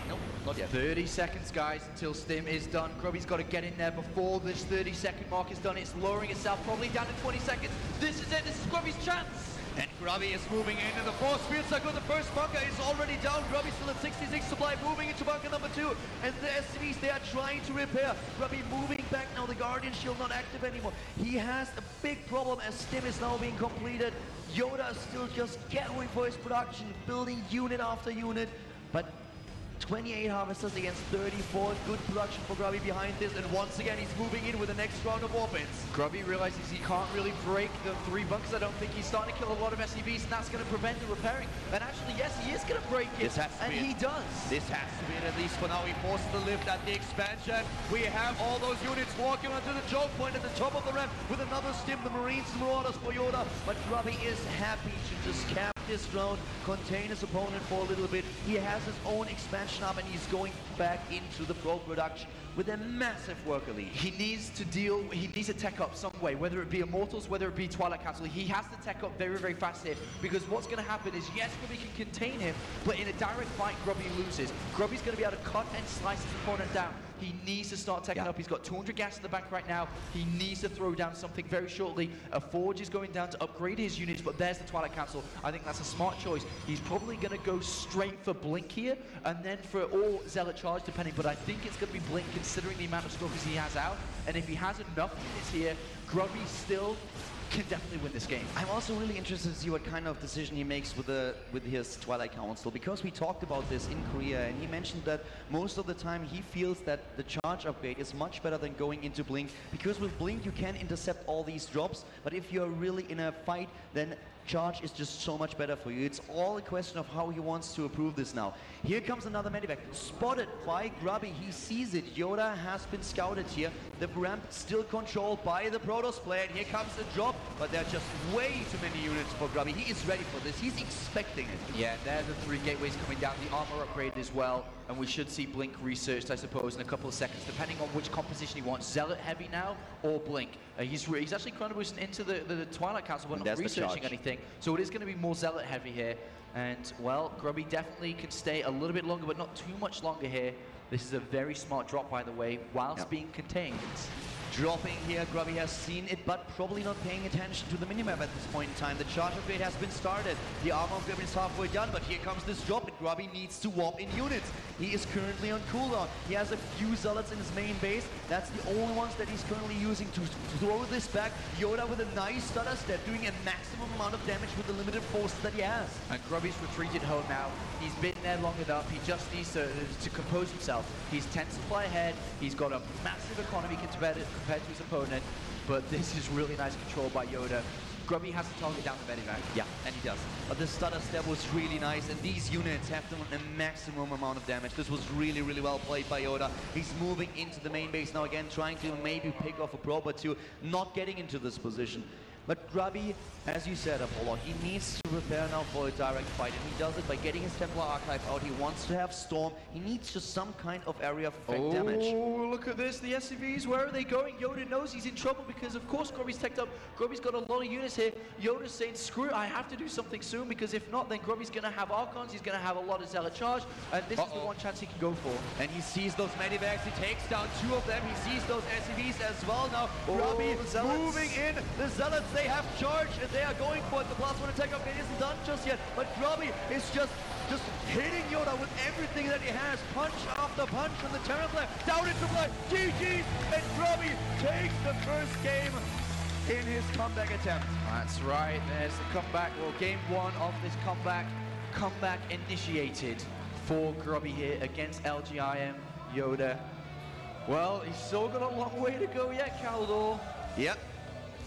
Nope, not yet. 30 seconds, guys, until Stim is done. Grubby's got to get in there before this 30-second mark is done. It's lowering itself probably down to 20 seconds. This is it. This is Grubby's chance. And Grubby is moving in, and the force fields are good. The first bunker is already down. Grubby still at 66 supply, moving into bunker number 2. And the SCVs, they are trying to repair. Grubby moving back now. The Guardian Shield not active anymore. He has a big problem as Stim is now being completed. YoDa is still just going for his production, building unit after unit. But 28 harvesters against 34. Good production for Grubby behind this, and once again he's moving in with the next round of offense. Grubby realizes he can't really break the 3 bunkers. I don't think he's starting to kill a lot of SCVs, and that's going to prevent the repairing. And actually, yes, he is going to break it, and he does. This has to be it, at least for now. He forces the lift at the expansion. We have all those units walking onto the choke point at the top of the ramp with another Stim, the Marines and Marauders for YoDa. But Grubby is happy to just cap this round, contain his opponent for a little bit. He has his own expansion up, and he's going back into the pro production with a massive worker lead. He needs to tech up some way, whether it be Immortals, whether it be Twilight Council. He has to tech up very, very fast here, because what's going to happen is, yes, Grubby can contain him, but in a direct fight, Grubby loses. Grubby's going to be able to cut and slice his opponent down. He needs to start teching up. He's got 200 gas in the bank right now. He needs to throw down something very shortly. A Forge is going down to upgrade his units, but there's the Twilight Council. I think that's a smart choice. He's probably going to go straight for Blink here, and then for all Zealot Charge, depending. But I think it's going to be Blink, considering the amount of Stalkers he has out. And if he has enough units here, Grubby still can definitely win this game. I'm also really interested to see what kind of decision he makes with his Twilight Council, because we talked about this in Korea, and he mentioned that most of the time he feels that the charge upgrade is much better than going into Blink, because with Blink you can intercept all these drops, but if you're really in a fight, then charge is just so much better for you. It's all a question of how he wants to approve this now. Here comes another medivac, spotted by Grubby. He sees it. YoDa has been scouted here. The ramp still controlled by the Protoss player, and here comes a drop, but there are just way too many units for Grubby. He is ready for this. He's expecting it. Yeah, there are the 3 gateways coming down, the armor upgrade as well, and we should see Blink researched, I suppose, in a couple of seconds, depending on which composition he wants. Zealot heavy now, or Blink. He's actually chrono boosting into the Twilight Council, but not researching anything. So it is going to be more Zealot heavy here. And, well, Grubby definitely can stay a little bit longer, but not too much longer here. This is a very smart drop, by the way, whilst being contained. Dropping here, Grubby has seen it, but probably not paying attention to the minimap at this point in time. The charge upgrade has been started. The armor upgrade is halfway done, but here comes this drop, and Grubby needs to warp in units. He is currently on cooldown. He has a few Zealots in his main base. That's the only ones that he's currently using to throw this back. YoDa with a nice stutter step, doing a maximum amount of damage with the limited forces that he has. And Grubby's retreated home now. He's been there long enough. He just needs to compose himself. He's 10 supply ahead. He's got a massive economy compared to his opponent, but this is really nice control by YoDa. Grubby has to target down the medivac. Yeah, and he does. But the stutter step was really nice, and these units have done a maximum amount of damage. This was really, really well played by YoDa. He's moving into the main base now again, trying to maybe pick off a probe or two, not getting into this position. But Grubby As you said, Apollo, he needs to prepare now for a direct fight, and he does it by getting his Templar Archive out. He wants to have Storm. He needs just some kind of area of effect damage. Oh, look at this. The SCVs, where are they going? YoDa knows he's in trouble because, of course, Grubby's teched up. Grubby's got a lot of units here. YoDa's saying, screw it, I have to do something soon, because if not, then Grubby's going to have Archons. He's going to have a lot of Zealot charge, and this is the one chance he can go for. And he sees those medivacs. He takes down 2 of them. He sees those SCVs as well. Now, Grubby moving in. The Zealots, they have charge, and they are going for it. The +1 attack upgrade isn't done just yet, but Grubby is just hitting YoDa with everything that he has. Punch after punch from the Terraflare. Down into play. GG's, and Grubby takes the first game in his comeback attempt. That's right, there's the comeback. Well, game 1 of this comeback initiated for Grubby here against LGIM YoDa. Well, he's still got a long way to go yet, Caldor. Yep.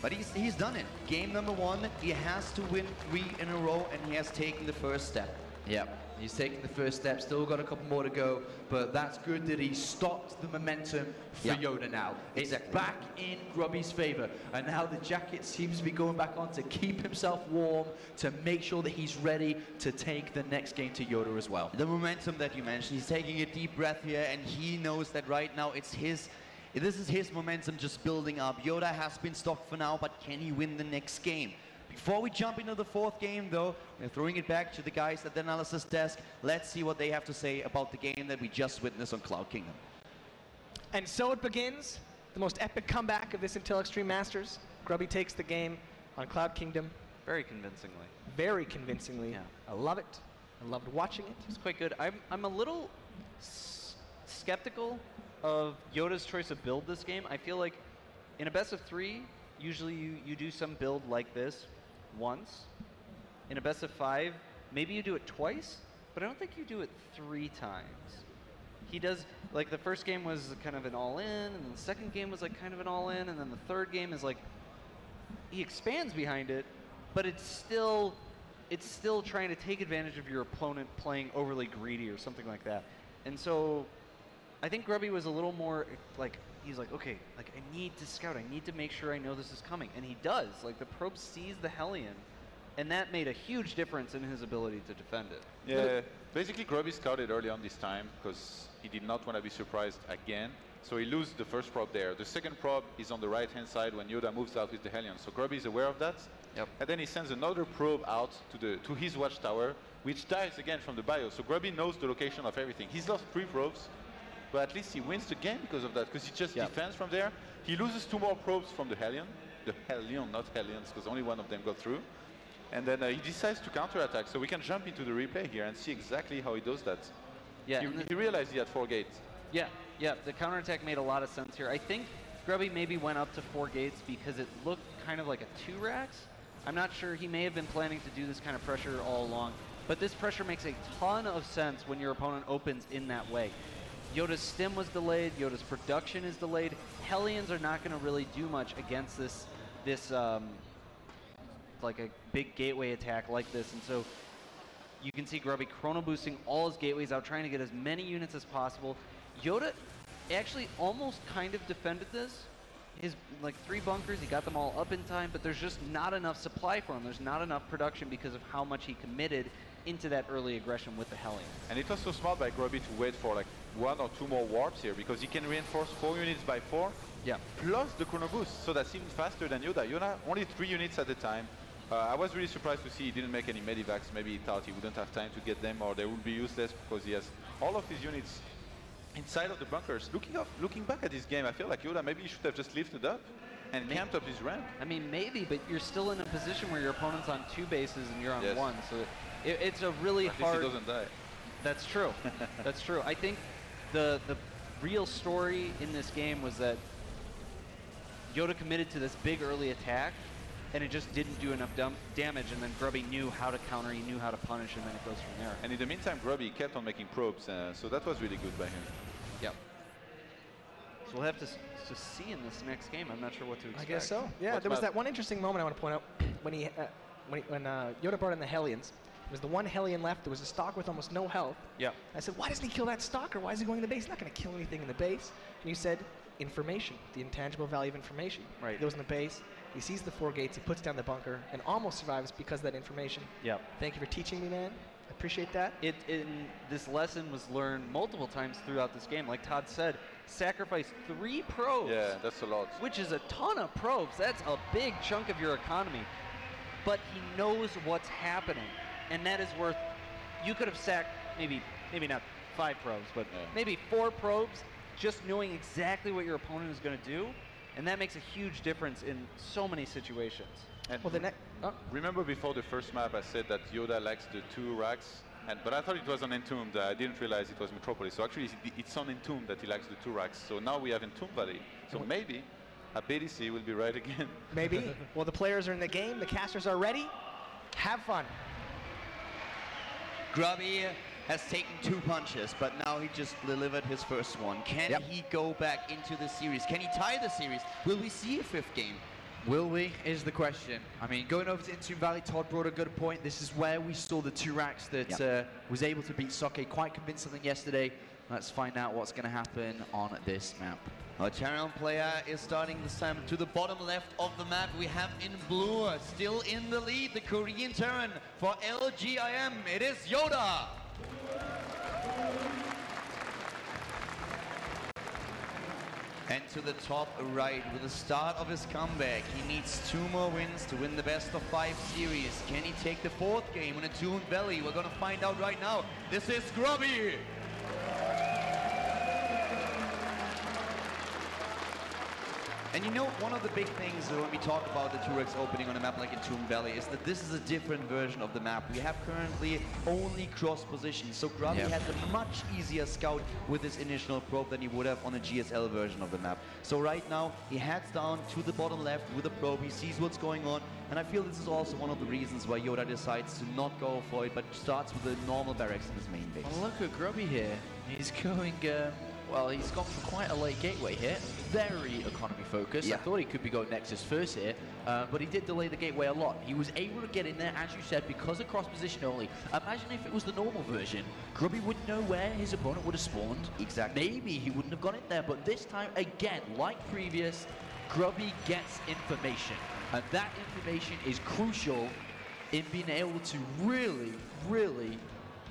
But he's done it. Game number 1, he has to win 3 in a row, and he has taken the first step. Yep, he's taking the first step, still got a couple more to go, but that's good that he stopped the momentum for YoDa now. It's back in Grubby's favor, and now the jacket seems to be going back on to keep himself warm, to make sure that he's ready to take the next game to YoDa as well. The momentum that you mentioned, he's taking a deep breath here, and he knows that right now this is his momentum just building up. YoDa has been stopped for now, but can he win the next game? Before we jump into the 4th game, though, we're throwing it back to the guys at the analysis desk. Let's see what they have to say about the game that we just witnessed on Cloud Kingdom. And so it begins, the most epic comeback of this Intel Extreme Masters. Grubby takes the game on Cloud Kingdom. Very convincingly. Very convincingly. Yeah. I love it. I loved watching it. It's quite good. I'm a little skeptical of YoDa's choice of build this game. I feel like in a best of 3, usually you do some build like this once. In a best of 5, maybe you do it twice, but I don't think you do it 3 times. He does, like the first game was kind of an all-in, and then the second game was like kind of an all-in, and then the third game is like, he expands behind it, but it's still trying to take advantage of your opponent playing overly greedy or something like that. And so I think Grubby was a little more like, he's like, okay, like I need to scout, I need to make sure I know this is coming. And he does, like the probe sees the Hellion, and that made a huge difference in his ability to defend it. Yeah, basically Grubby scouted early on this time because he did not want to be surprised again. So he loses the first probe there. The second probe is on the right-hand side when YoDa moves out with the Hellion. So Grubby is aware of that. Yep. And then he sends another probe out to his watchtower, which dies again from the bio. So Grubby knows the location of everything. He's lost 3 probes, but at least he wins the game because of that, because he just defends from there. He loses 2 more probes from the Hellion. The Hellion, not Hellions, because only one of them got through. And then he decides to counterattack. So we can jump into the replay here and see exactly how he does that. Yeah, he realized he had 4 gates. Yeah, the counterattack made a lot of sense here. I think Grubby maybe went up to 4 gates because it looked kind of like a 2 racks. I'm not sure, he may have been planning to do this kind of pressure all along, but this pressure makes a ton of sense when your opponent opens in that way. YoDa's stim was delayed, YoDa's production is delayed. Hellions are not going to really do much against this like a big gateway attack like this, and so you can see Grubby chrono boosting all his gateways out, trying to get as many units as possible. YoDa actually almost kind of defended this. His like 3 bunkers, he got them all up in time, but there's just not enough supply for him. There's not enough production because of how much he committed into that early aggression with the Hellions. And it was so smart by Grubby to wait for like 1 or 2 more warps here, because he can reinforce 4 units by 4, plus the chrono boost, so that's even faster than YoDa. YoDa only 3 units at a time. I was really surprised to see he didn't make any medivacs. Maybe he thought he wouldn't have time to get them, or they would be useless because he has all of his units inside of the bunkers. Looking back at this game, I feel like YoDa maybe he should have just lifted up and camped up his ramp. I mean, maybe, but you're still in a position where your opponent's on 2 bases and you're on 1, so it's a really hard... At least he doesn't die. That's true. That's true. I think the real story in this game was that YoDa committed to this big early attack, and it just didn't do enough damage, and then Grubby knew how to counter, he knew how to punish, and then it goes from there. And in the meantime, Grubby kept on making probes, so that was really good by him. Yep. So we'll have to see in this next game. I'm not sure what to expect. I guess so. Yeah, there was that one interesting moment I want to point out when YoDa brought in the Hellions. There was the 1 Hellion left. There was a stalker with almost no health. Yeah. I said, why doesn't he kill that stalker? Why is he going to the base? He's not going to kill anything in the base. And you said, information, the intangible value of information. Right. He goes in the base, He sees the 4 gates, he puts down the bunker, and almost survives because of that information. Yep. Thank you for teaching me, man. I appreciate that. This lesson was learned multiple times throughout this game. Like Todd said, sacrifice 3 probes. Yeah, that's a lot. Which is a ton of probes. That's a big chunk of your economy. But he knows what's happening, and that is worth. You could have sacked maybe not 5 probes, but maybe 4 probes, just knowing exactly what your opponent is going to do, and that makes a huge difference in so many situations. And Well, the next. remember before the first map I said that YoDa lacks the 2 racks, but I thought it was on Entombed. I didn't realize it was Metropolis. So actually it's on Entombed that he lacks the 2 racks. So now we have Entombed Valley. So maybe a BDC will be right again. Maybe. Well, the players are in the game. The casters are ready. Have fun. Grubby has taken 2 punches, but now he just delivered his first one. Can he go back into the series? Can he tie the series? Will we see a 5th game? Will we, is the question. I mean, going over to Entombed Valley, Todd brought a good point. This is where we saw the 2 racks that was able to beat Soke quite convincingly yesterday. Let's find out what's going to happen on this map. Our Terran player is starting this time to the bottom left of the map. We have in blue, still in the lead, the Korean Terran for LGIM. It is YoDa. And to the top right, with the start of his comeback, he needs 2 more wins to win the best of 5 series. Can he take the 4th game in Entombed Valley? We're gonna find out right now. This is Grubby. And you know, one of the big things when we talk about the 2x opening on a map like Entombed Valley is that this is a different version of the map. We have currently only cross positions, so Grubby has a much easier scout with his initial probe than he would have on a GSL version of the map. So right now, he heads down to the bottom left with a probe, he sees what's going on, and I feel this is also one of the reasons why YoDa decides to not go for it, but starts with the normal barracks in his main base. Well, look at Grubby here. He's going, well, he's gone for quite a late gateway here. Very economy focused. I thought he could be going Nexus first here, but he did delay the gateway a lot. He was able to get in there, as you said, because of cross position only. Imagine if it was the normal version. Grubby wouldn't know where his opponent would have spawned. Exactly. Maybe he wouldn't have gone in there, but this time, again, like previous, Grubby gets information. And that information is crucial in being able to really, really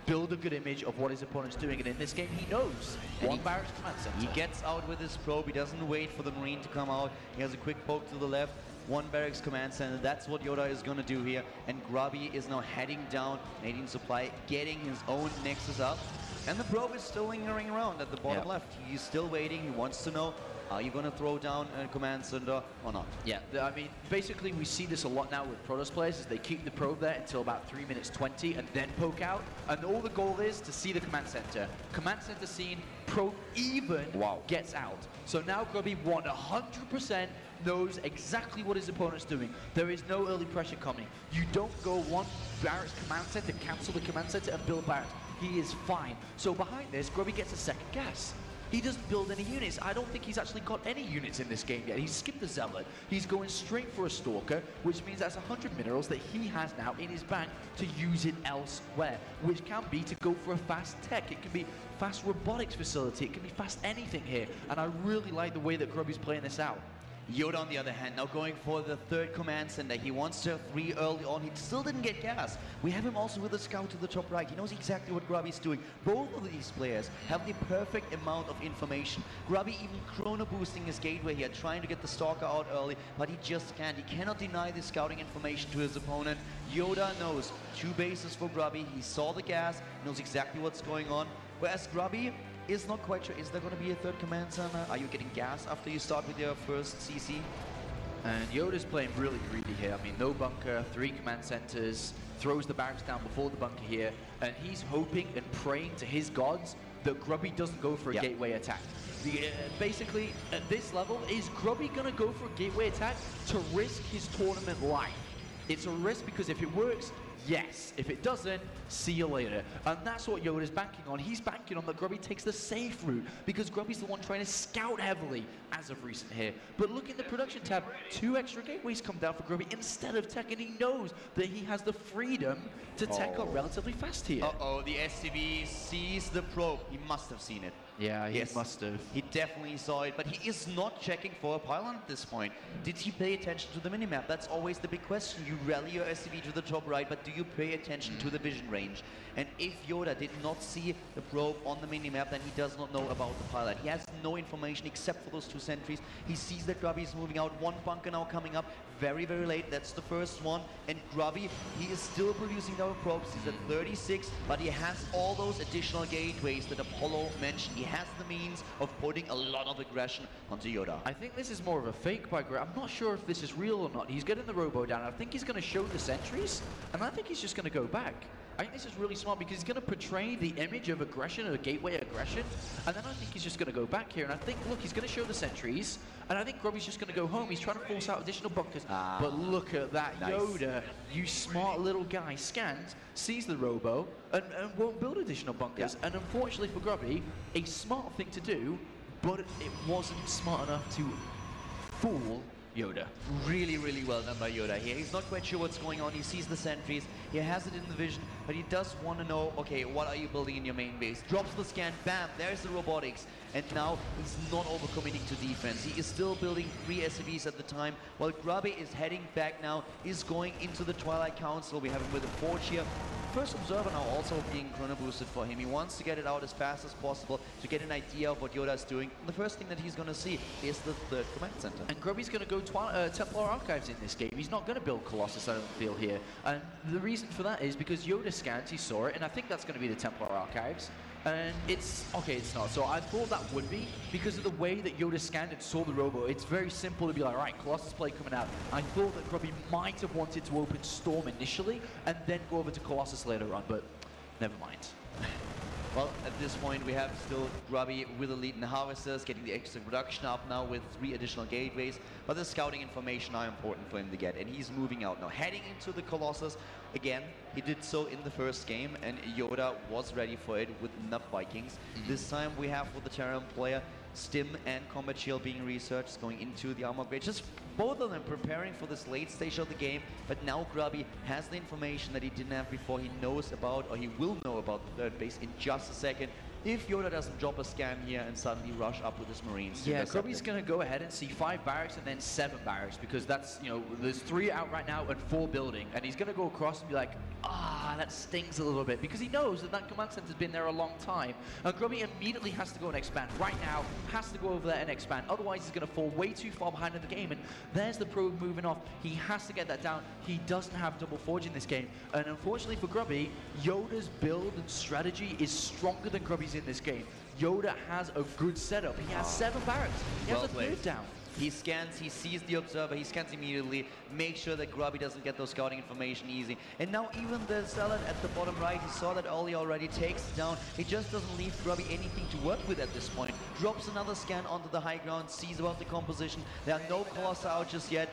build a good image of what his opponent's doing, and in this game he knows. One barracks command center. He gets out with his probe, he doesn't wait for the Marine to come out, he has a quick poke to the left, 1 barracks command center, that's what YoDa is gonna do here, and Grubby is now heading down, Canadian Supply, getting his own Nexus up, and the probe is still lingering around at the bottom left. He's still waiting, he wants to know, are you gonna throw down a command center or not? Yeah, I mean, basically we see this a lot now with Protoss players, is they keep the probe there until about 3 minutes 20 and then poke out, and all the goal is to see the command center. Command center seen, probe even gets out. So now Grubby 100% knows exactly what his opponent's doing. There is no early pressure coming. You don't go 1 barracks command center, cancel the command center and build barracks. He is fine. So behind this, Grubby gets a second gas. He doesn't build any units. I don't think he's actually got any units in this game yet. He's skipped the Zealot. He's going straight for a Stalker, which means that's 100 minerals that he has now in his bank to use it elsewhere, which can be to go for a fast tech. It can be fast robotics facility. It can be fast anything here. And I really like the way that Grubby's playing this out. YoDa, on the other hand, now going for the 3rd command center. He wants to have 3 early on. He still didn't get gas. We have him also with a scout to the top right. He knows exactly what Grubby's doing. Both of these players have the perfect amount of information. Grubby even chrono boosting his gateway here, trying to get the Stalker out early, but he just can't. He cannot deny the scouting information to his opponent. YoDa knows 2 bases for Grubby. He saw the gas, knows exactly what's going on. Whereas Grubby is not quite sure. Is there going to be a 3rd command center? Are you getting gas after you start with your first CC? And YoDa's playing really greedy here. I mean, no bunker, 3 command centers, throws the barracks down before the bunker here, and he's hoping and praying to his gods that Grubby doesn't go for a gateway attack. Basically, at this level, is Grubby going to go for a gateway attack to risk his tournament life? It's a risk because if it works, yes. If it doesn't, see you later. And that's what YoDa's banking on. He's banking on that Grubby takes the safe route because Grubby's the one trying to scout heavily as of recent here. But look in the production tab, 2 extra gateways come down for Grubby instead of tech, and he knows that he has the freedom to tech up relatively fast here. The SCV sees the probe. He must have seen it. Yeah, he Yes. must have. He definitely saw it, but he is not checking for a pylon at this point. Did he pay attention to the minimap? That's always the big question. You rally your SCV to the top right, but do you pay attention to the vision range? And if YoDa did not see the probe on the minimap, then he does not know about the pilot. He has no information except for those 2 sentries. He sees that Grubby is moving out. 1 bunker now coming up very, very late. That's the first one. And Grubby, he is still producing no probes. He's at 36, but he has all those additional gateways that Apollo mentioned. He has the means of putting a lot of aggression onto YoDa. I think this is more of a fake by Grubby. I'm not sure if this is real or not. He's getting the robo down. I think he's going to show the sentries, and I think he's just going to go back. I think this is really smart because he's going to portray the image of aggression, or gateway aggression, and then I think he's just going to go back here. And I think, look, he's going to show the sentries, and I think Grubby's just going to go home. He's trying to force out additional bunkers. But look at that, Nice. YoDa, you smart little guy, scans, sees the robo, and won't build additional bunkers. And unfortunately for Grubby, a smart thing to do, but it wasn't smart enough to fool YoDa. Really, really well done by YoDa here. He's not quite sure what's going on. He sees the sentries. He has it in the vision, but he does want to know, okay, what are you building in your main base? Drops the scan, bam, there's the robotics. And now he's not overcommitting to defense. He is still building 3 SCVs at the time, while Grubby is heading back now, is going into the Twilight Council. We have him with a Forge here. First Observer now also being chrono boosted for him. He wants to get it out as fast as possible to get an idea of what YoDa is doing. And the first thing that he's going to see is the 3rd command center. And Grubby's going to go Templar Archives in this game. He's not going to build Colossus, I don't feel, here. And the reason for that is because YoDa scans, he saw it, and I think that's going to be the Templar Archives. And it's, okay, it's not. So I thought that would be, because of the way that YoDa scanned and saw the robo. It's very simple to be like, all right, Colossus play coming out. I thought that Grubby might have wanted to open Storm initially, and then go over to Colossus later on, but never mind. Well, at this point, we have still Grubby with the lead in the Harvesters, getting the extra production up now with 3 additional gateways. But the scouting information are important for him to get, and he's moving out now. Heading into the Colossus, again, he did so in the first game, and YoDa was ready for it with enough Vikings. This time we have for the Terran player, Stim and Combat Shield being researched, going into the armor upgrade. Just both of them preparing for this late stage of the game, but now Grubby has the information that he didn't have before. He knows about, or he will know about the 3rd base in just a second. If YoDa doesn't drop a scan here and suddenly rush up with his Marines. Yeah, Grubby's going to go ahead and see 5 barracks and then 7 barracks, because that's, you know, there's 3 out right now and 4 building. And he's going to go across and be like, that stings a little bit, because he knows that that command center's been there a long time. And Grubby immediately has to go and expand. Right now, has to go over there and expand. Otherwise, he's going to fall way too far behind in the game. And there's the probe moving off. He has to get that down. He doesn't have double forge in this game. And unfortunately for Grubby, YoDa's build and strategy is stronger than Grubby's in this game. YoDa has a good setup. He has 7 barracks. He has a 3rd down. He scans, he sees the Observer, he scans immediately, makes sure that Grubby doesn't get those scouting information easy. And now even the Zealot at the bottom right, he saw that Oli already takes it down. He just doesn't leave Grubby anything to work with at this point. Drops another scan onto the high ground, sees about the composition. There are no Colossus out just yet.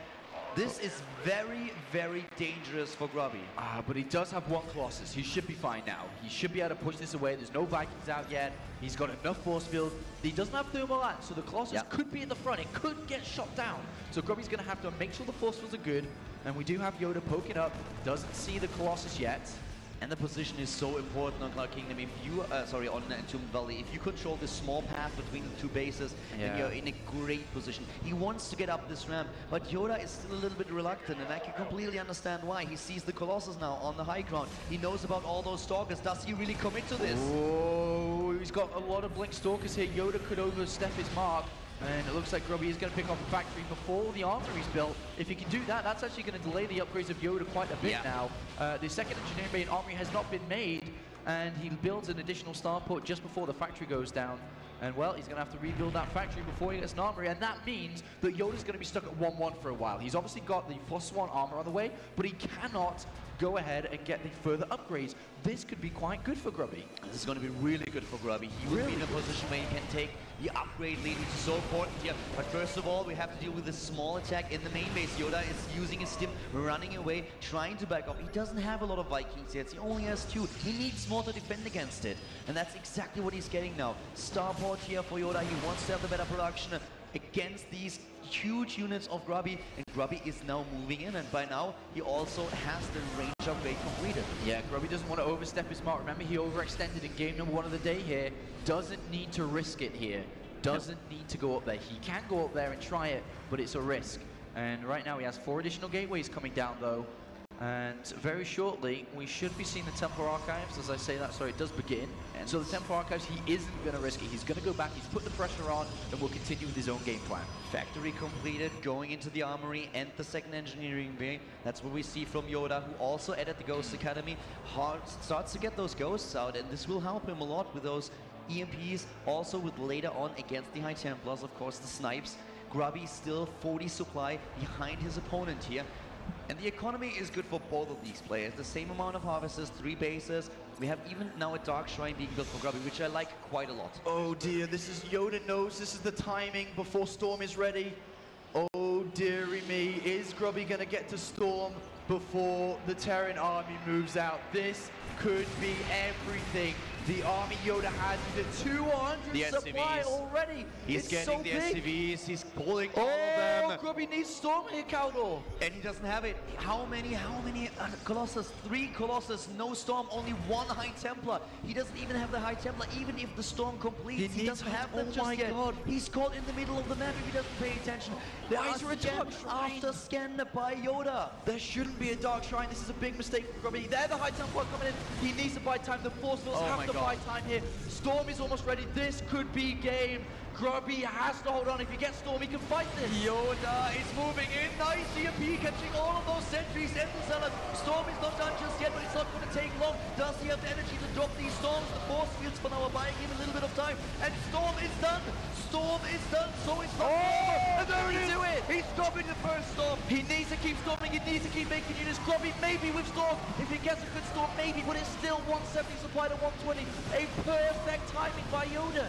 This is very, very dangerous for Grubby. But he does have 1 Colossus. He should be fine now. He should be able to push this away. There's no Vikings out yet. He's got enough force field. He doesn't have thermal land, so the Colossus could be in the front. It could get shot down. So Grubby's going to have to make sure the force fields are good. And we do have YoDa poking up. Doesn't see the Colossus yet. And the position is so important on Cloud Kingdom. If you, on Entombed Valley, if you control this small path between the 2 bases, then you're in a great position. He wants to get up this ramp, but YoDa is still a little bit reluctant, and I can completely understand why. He sees the Colossus now on the high ground. He knows about all those Stalkers. Does he really commit to this? Oh, he's got a lot of Blink Stalkers here. YoDa could overstep his mark. And it looks like Grubby is going to pick off a factory before the armory's built. If he can do that, that's actually going to delay the upgrades of YoDa quite a bit now. The second engineering bay armory has not been made, and he builds an additional starport just before the factory goes down. And well, he's going to have to rebuild that factory before he gets an armory, and that means that YoDa's going to be stuck at 1-1 for a while. He's obviously got the +1 armor on the way, but he cannot go ahead and get the further upgrades. This could be quite good for Grubby. This is going to be really good for Grubby. He will be in a position where he can take the upgrade lead, which is so important here. But first of all, we have to deal with this small attack in the main base. YoDa is using his Stim, running away, trying to back off. He doesn't have a lot of Vikings yet. He only has 2. He needs more to defend against it. And that's exactly what he's getting now. Starport here for YoDa. He wants to have the better production. against these huge units of Grubby, and Grubby is now moving in, and by now he also has the range upgrade completed. Yeah, Grubby doesn't want to overstep his mark. Remember, he overextended in game number 1 of the day here. Doesn't need to risk it here. Doesn't need to go up there. He can go up there and try it, but it's a risk. And right now he has 4 additional gateways coming down though. And very shortly, we should be seeing the Templar Archives. As I say that, sorry, it does begin. And so the Templar Archives, he isn't going to risk it. He's going to go back, he's put the pressure on, and will continue with his own game plan. Factory completed, going into the armory and the second engineering bay. That's what we see from YoDa, who also added the Ghost Academy. Starts to get those ghosts out, and this will help him a lot with those EMPs, also with later on against the High Templars, of course, the snipes. Grubby still 40 supply behind his opponent here. And the economy is good for both of these players. The same amount of harvesters, 3 bases. We have even now a Dark Shrine being built for Grubby, which I like quite a lot. Oh dear, this is YoDa knows this is the timing before Storm is ready. Oh dearie me, is Grubby going to get to Storm before the Terran army moves out? This could be everything. The army YoDa has the 200 supply already. He's getting so the big. SCVs, he's pulling all of them. Grubby needs Storm here, Caldor. And he doesn't have it. How many Colossus? 3 Colossus, no Storm, only 1 High Templar. He doesn't even have the High Templar, even if the Storm completes. He doesn't have them just yet. God. He's caught in the middle of the map if he doesn't pay attention. Why is there a Dark Shrine? After scan by YoDa. There shouldn't be a Dark Shrine. This is a big mistake for Grubby. They're the High Templar coming in. He needs to buy time. The Force Fields have to buy time here. Storm is almost ready. This could be game. Grubby has to hold on. If he gets Storm, he can fight this. YoDa is moving in. Nice EMP catching all of those sentries and the Zealots. Storm is not done just yet, but it's not going to take long. Does he have the energy to drop these Storms? The Force Fields for now are buying him a little bit of time. And Storm is done. Storm is done. So is not. Oh, and there he do it. He's stopping the first Storm. He needs to keep storming. He needs to keep making units. Grubby maybe with Storm. If he gets a good Storm, maybe, but it's still 170 supply to 120. A perfect timing by YoDa.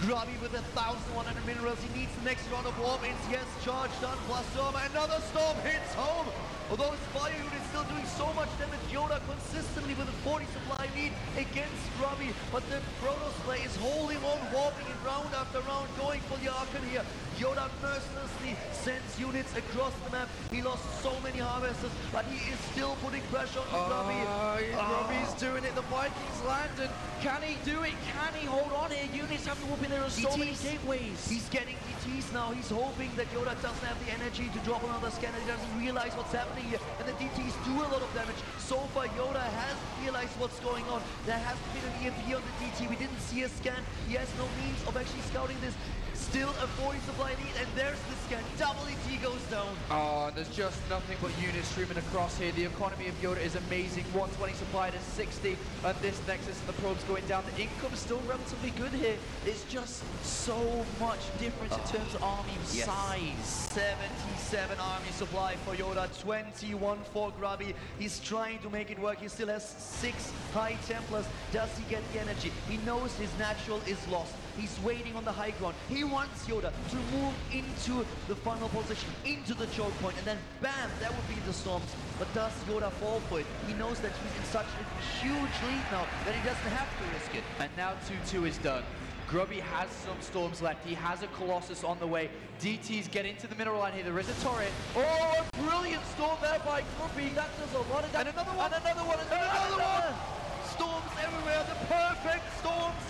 Grubby with 1,100 minerals. He needs the next round of warp ins. Yes, charge done. Plus Storm. Another Storm hits home. Although his fire unit is still doing so much damage, YoDa consistently with a 40 supply lead against Grubby. But the Protoss play is holding on, warping it round after round, going for the Archon here. YoDa mercilessly sends units across the map. He lost so many harvesters, but he is still putting pressure on Grubby. Grubby's doing it. The Vikings land, and can he do it? Can he hold on here? Units have to whoop in. There are so many gateways. He's getting DTs now. He's hoping that YoDa doesn't have the energy to drop another scanner. He doesn't realize what's happening here. And the DTs do a lot of damage. So far, YoDa has realized what's going on. There has been an EMP on the DT. We didn't see a scan. He has no means of actually scouting this. Still a 40 supply lead, and there's the scan. Double ET goes down. Oh, there's just nothing but units streaming across here. The economy of YoDa is amazing. 120 supply to 60, and this Nexus and the probes going down. The income's still relatively good here. It's just so much difference in terms of army size. 77 army supply for YoDa, 21 for Grubby. He's trying to make it work. He still has 6 High Templars. Does he get the energy? He knows his natural is lost. He's waiting on the high ground. He wants YoDa to move into the final position, into the choke point, and then bam, that would be the Storms. But does YoDa fall for it? He knows that he's in such a huge lead now that he doesn't have to risk it. And now 2-2 is done. Grubby has some Storms left. He has a Colossus on the way. DTs get into the mineral line here. There is a turret. Oh, a brilliant Storm there by Grubby. That does a lot of damage. And another one. And another one. And another one. Storms everywhere. The perfect Storms.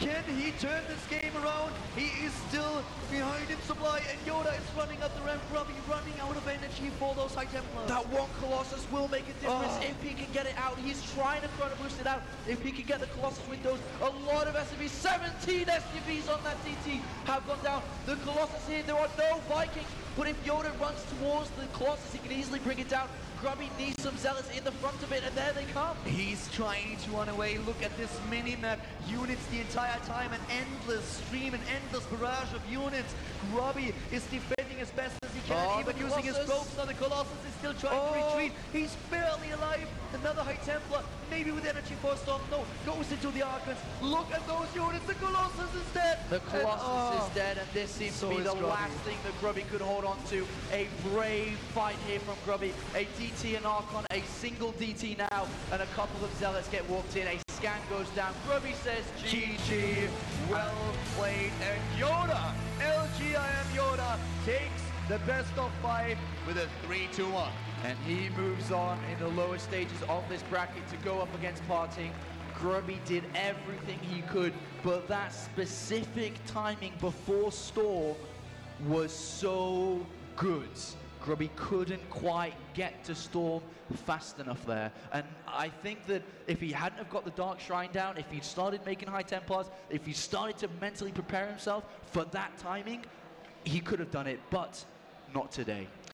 Can he turn this game around? He is still behind in supply, and YoDa is running up the ramp. Grubby running out of energy for those High Templars. That one Colossus will make a difference if he can get it out. He's trying to try to boost it out. If he can get the Colossus windows, a lot of SCVs, 17 SCVs on that DT have gone down. The Colossus here, there are no Vikings, but if YoDa runs towards the Colossus, he can easily bring it down. Grubby needs some Zealots in the front of it, and there they come. He's trying to run away. Look at this mini-map. Units the entire time, an endless stream, an endless barrage of units. Grubby is defending as best as he can, even using his probes. Now the Colossus is still trying to retreat. He's barely alive. Another High Templar, maybe with energy for a Storm. No, goes into the Archons. Look at those units. The Colossus is dead. The Colossus is dead, and this seems to be the last thing that Grubby could hold on to. A brave fight here from Grubby. A DT and Archon, a single DT now, and a couple of Zealots get walked in. A scan goes down. Grubby says GG, well played, and YoDa, LGIM YoDa, takes the best of 5 with a 3-2-1. And he moves on in the lower stages of this bracket to go up against Parting. Grubby did everything he could, but that specific timing before Storm was so good. Grubby couldn't quite get to Storm fast enough there. And I think that if he hadn't have got the Dark Shrine down, if he'd started making high Templars, if he started to mentally prepare himself for that timing, he could have done it, but not today.